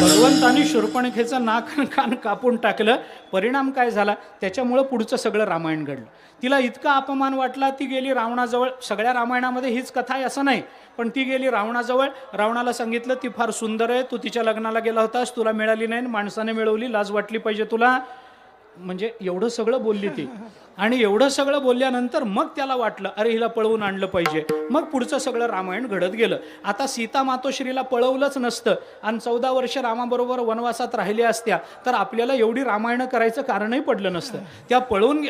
भगवंतानी शूर्पणखेचं नाक कान कापून टाकलं. परिणाम काय झाला? त्याच्यामुळं पुढचं सगळं रामायण घडलं. तिला इतका अपमान वाटला, ती गेली रावणाजवळ. सगळ्या रामायणामध्ये हीच कथा आहे असं नाही, पण ती गेली रावणाजवळ. रावणाला सांगितलं, ती फार सुंदर आहे, तू तिच्या लग्नाला गेला होतास, तुला मिळाली नाही, माणसाने मिळवली, लाज वाटली पाहिजे तुला. म्हणजे एवढं सगळं बोलली ती. आणि एवढं सगळं बोलल्यानंतर मग त्याला वाटलं, अरे हिला पळवून आणलं पाहिजे. मग पुढचं सगळं रामायण घडत गेलं. आता सीता मातोश्रीला पळवलंच नसतं आणि 14 वर्ष रामाबरोबर वनवासात राहिल्या असत्या तर आपल्याला एवढी रामायण करायचं कारणही पडलं नसतं.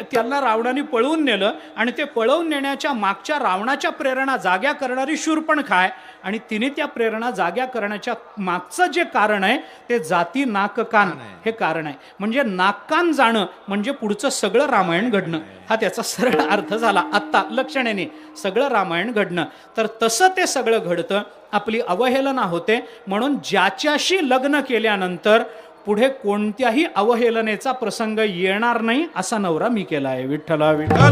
त्यांना रावणाने पळवून नेलं, आणि ते पळवून नेण्याच्या मागच्या रावणाच्या प्रेरणा जाग्या करणारी शूर्पणखा आहे. आणि तिने त्या प्रेरणा जाग्या करण्याच्या मागचं जे कारण आहे ते जाती नाक कान हे कारण आहे. म्हणजे नाककान जाणं म्हणजे पुढचं सगळं रामायण घडणं, हा त्याचा सरळ अर्थ झाला. आत्ता लक्षणेने सगळं रामायण घडणं. तर तसं ते सगळं घडतं, आपली अवहेलना होते. म्हणून ज्याच्याशी लग्न केल्यानंतर पुढे कोणत्याही अवहेलनेचा प्रसंग येणार नाही असा नवरा मी केला आहे. विठ्ठला विठ्ठला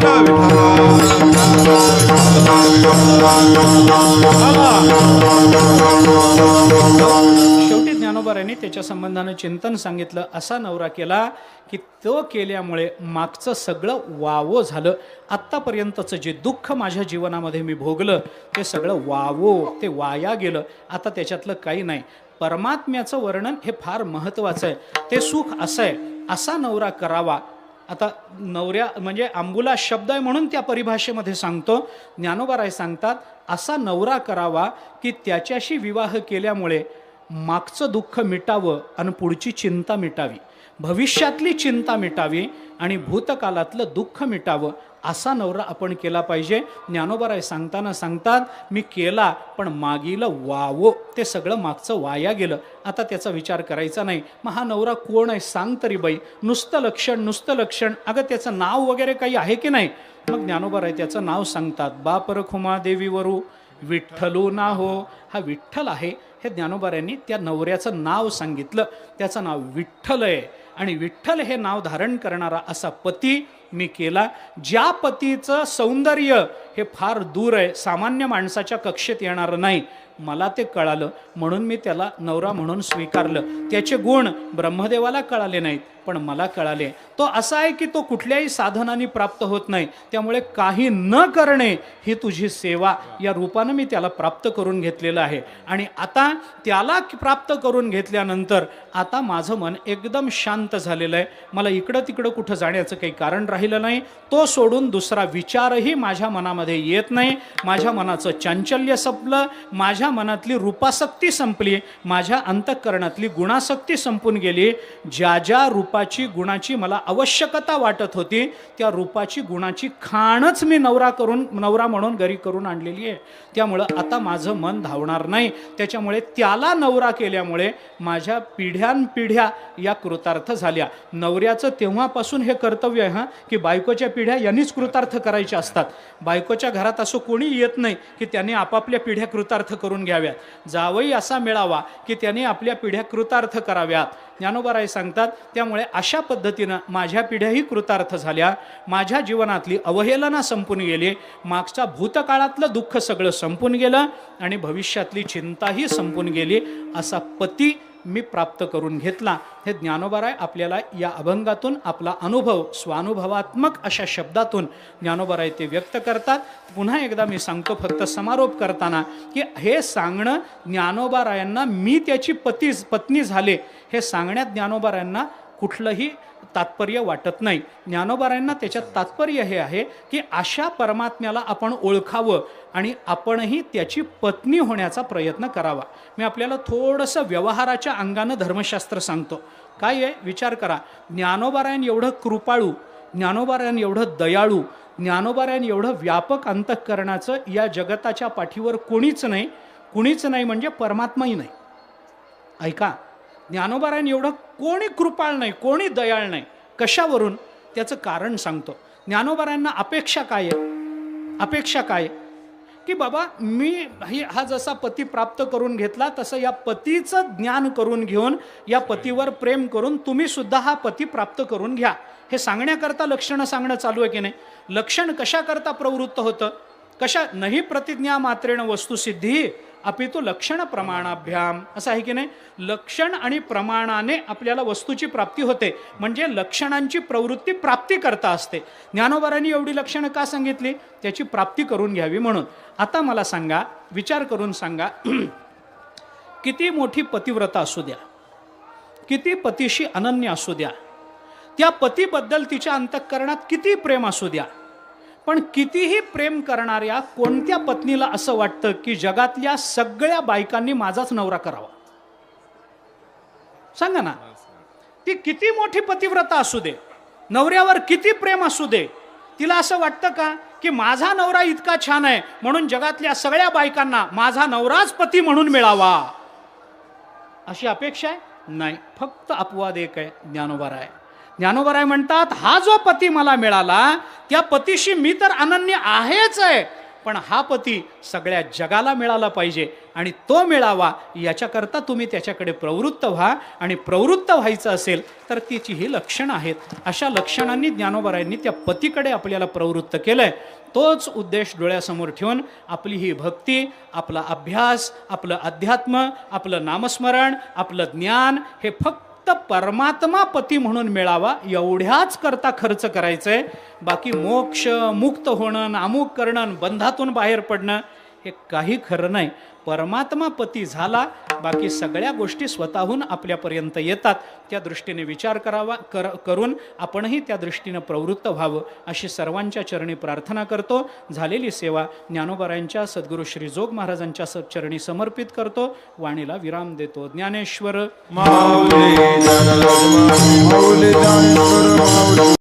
शेवटी ज्ञानोबारायांनी त्याच्या संबंधानं चिंतन सांगितलं. असा नवरा केला की तो केल्यामुळे मागचं सगळं वावो झालं. आत्तापर्यंतचं जे दुःख माझ्या जीवनामध्ये मी भोगलं ते सगळं वावो, ते वाया गेलं. आता त्याच्यातलं काही नाही. परमात्म्याचं वर्णन हे फार महत्त्वाचं आहे. ते सुख असं आहे, असा नवरा करावा. आता नवऱ्या म्हणजे आंबुला शब्द आहे म्हणून त्या परिभाषेमध्ये सांगतो. ज्ञानोबाराय सांगतात, असा नवरा करावा की त्याच्याशी विवाह केल्यामुळे मागचं दुःख मिटावं आणि पुढची चिंता मिटावी, भविष्यातली चिंता मिटावी आणि भूतकालातलं दुःख मिटावं. असा नवरा आपण केला पाहिजे. ज्ञानोबाराय सांगताना सांगतात, मी केला पण मागील वावो, ते सगळं मागचं वाया गेलं. आता त्याचा विचार करायचा नाही. मग हा नवरा कोण आहे सांग तरी बाई. नुसतं लक्षण. अगं त्याचं नाव वगैरे काही आहे की नाही? मग ज्ञानोबाराय त्याचं नाव सांगतात. बाप रखुमा देवीवरू विठ्ठलू ना हो. हा विठ्ठल आहे. हे ज्ञानोबारायांनी त्या नवऱ्याचं नाव सांगितलं. त्याचं नाव विठ्ठल आहे. आणि विठ्ठल हे नाव धारण करणारा असा पती मी केला. ज्या पतीचं सौंदर्य हे फार दूर आहे, सामान्य माणसाच्या कक्षेत येणारं नाही, मला ते कळालं म्हणून मी त्याला नवरा म्हणून स्वीकारलं. त्याचे गुण ब्रह्मदेवाला कळाले नाहीत, पण मला कळाले तो असा आहे की तो कुठल्याही साधनाने प्राप्त होत नाही. त्यामुळे काही न करणे ही तुझी सेवा या रूपानं मी त्याला प्राप्त करून घेतलेलं आहे. आणि आता त्याला प्राप्त करून घेतल्यानंतर आता माझं मन एकदम शांत झालेलं आहे. मला इकडं तिकडं कुठं जाण्याचं काही कारण राहिलं नाही. तो सोडून दुसरा विचारही माझ्या मनामध्ये येत नाही. माझ्या मनाचं चांचल्य संपलं, माझ्या मनातली रूपासक्ती संपली, माझ्या अंतःकरणातली गुणासक्ती संपून गेली. ज्या ज्या रूपाची गुणाची मला आवश्यकता वाटत होती त्या रूपाची गुणाची खाणच मी नवरा म्हणून घरी करून आणलेली आहे. त्यामुळं आता माझं मन धावणार नाही. त्याच्यामुळे त्याला नवरा केल्यामुळे माझ्या पिढ्यानपिढ्या या कृतार्थ झाल्या. नवऱ्याचं तेव्हापासून हे कर्तव्य आहे की बायकोच्या पिढ्या यांनीच कृतार्थ करायच्या असतात. बायकोच्या घरात असं कोणी येत नाही की त्यांनी आपापल्या पिढ्या कृतार्थ करून घ्याव्यात. जावई असा मिळावा की त्याने आपल्या पिढ्या कृतार्थ कराव्यात. ज्ञानोबाराय सांगतात त्यामुळे अशा पद्धतीनं माझ्या पिढ्याही कृतार्थ झाल्या. माझ्या जीवनातली अवहेलना संपून गेली. मागच्या भूतकाळातलं दुःख सगळं संपून गेलं आणि भविष्यातली चिंताही संपून गेली. असा पती मी प्राप्त करून घेतला. हे ज्ञानोबाराय आपल्याला या अभंगातून आपला अनुभव स्वानुभवात्मक अशा शब्दातून ज्ञानोबाराय ते व्यक्त करतात. पुन्हा एकदा मी सांगतो फक्त समारोप करताना की हे सांगणं ज्ञानोबारायांना मी त्याची पत्नी झाले हे सांगण्यात ज्ञानोबारायांना कुठलंही तात्पर्य वाटत नाही. ज्ञानोबारायांना त्याच्यात तात्पर्य हे आहे की अशा परमात्म्याला आपण ओळखावं आणि आपणही त्याची पत्नी होण्याचा प्रयत्न करावा. मी आपल्याला थोडंसं व्यवहाराच्या अंगानं धर्मशास्त्र सांगतो. काय आहे विचार करा. ज्ञानोबारायण एवढं कृपाळू, ज्ञानोबारायण एवढं दयाळू, ज्ञानोबारायण एवढं व्यापक अंतःकरणाचं या जगताच्या पाठीवर कोणीच नाही. कुणीच नाही म्हणजे परमात्माही नाही. ऐका, ज्ञानोबारायण एवढं कोणी कृपाळ नाही, कोणी दयाळ नाही. कशावरून? त्याचं कारण सांगतो. ज्ञानोबारायांना अपेक्षा काय आहे? अपेक्षा काय की बाबा मी हा जसा पती प्राप्त करून घेतला तसं या पतीचं ज्ञान करून घेऊन या पतीवर प्रेम करून तुम्ही सुद्धा हा पती प्राप्त करून घ्या. हे सांगण्याकरता लक्षणं सांगणं चालू आहे की नाही? लक्षण कशाकरता प्रवृत्त होतं? कशा नाही प्रतिज्ञा मात्रेण वस्तुसिद्धी अपितु लक्षण प्रमाणाभ्याम असं आहे की नाही? लक्षण आणि प्रमाणाने आपल्याला वस्तूची प्राप्ती होते. म्हणजे लक्षणांची प्रवृत्ती प्राप्ती करता असते. ज्ञानोबारांनी एवढी लक्षणं का सांगितली? त्याची प्राप्ती करून घ्यावी म्हणून. आता मला सांगा, विचार करून सांगा, किती मोठी पतिव्रता असू द्या, किती पतीशी अनन्य असू द्या, त्या पतीबद्दल तिच्या अंतःकरणात किती प्रेम असू द्या, पण कितीही प्रेम करणाऱ्या कोणत्या पत्नीला असं वाटतं की जगातल्या सगळ्या बायकांनी माझाच नवरा करावा? सांगा ना. ती किती मोठी पतिव्रता असू दे, नवऱ्यावर किती प्रेम असू दे, तिला असं वाटतं का की माझा नवरा इतका छान आहे म्हणून जगातल्या सगळ्या बायकांना माझा नवराच पती म्हणून मिळावा अशी अपेक्षा आहे? नाही. फक्त अपवाद एक आहे, ज्ञानोबाराय. ज्ञानोबाराय म्हणतात हा जो पती मला मिळाला त्या पतीशी मी तर अनन्य आहेच आहे, पण हा पती सगळ्या जगाला मिळाला पाहिजे आणि तो मिळावा याच्याकरता तुम्ही त्याच्याकडे प्रवृत्त व्हा. आणि प्रवृत्त व्हायचं असेल तर तिची ही लक्षणं आहेत. अशा लक्षणांनी ज्ञानोबारायांनी त्या पतीकडे आपल्याला प्रवृत्त केलंय. तोच उद्देश डोळ्यासमोर ठेवून आपली ही भक्ती, आपला अभ्यास, आपलं अध्यात्म, आपलं नामस्मरण, आपलं ज्ञान हे फक्त परमात्मा पती म्हणून मिळावा एवढ्याच करता खर्च करायचंय. बाकी मोक्ष, मुक्त होणं, अमुक करणं, बंधातून बाहेर पडणं हे काही खरं नाही. परमात्मा पती झाला, बाकी सगळ्या गोष्टी स्वतःहून आपल्यापर्यंत येतात. त्या दृष्टीने विचार करावा करून आपणही त्या दृष्टीनं प्रवृत्त व्हावं अशी सर्वांच्या चरणी प्रार्थना करतो. झालेली सेवा ज्ञानोबारायांच्या सद्गुरू श्री जोग महाराजांच्या चरणी समर्पित करतो. वाणीला विराम देतो. ज्ञानेश्वर माऊली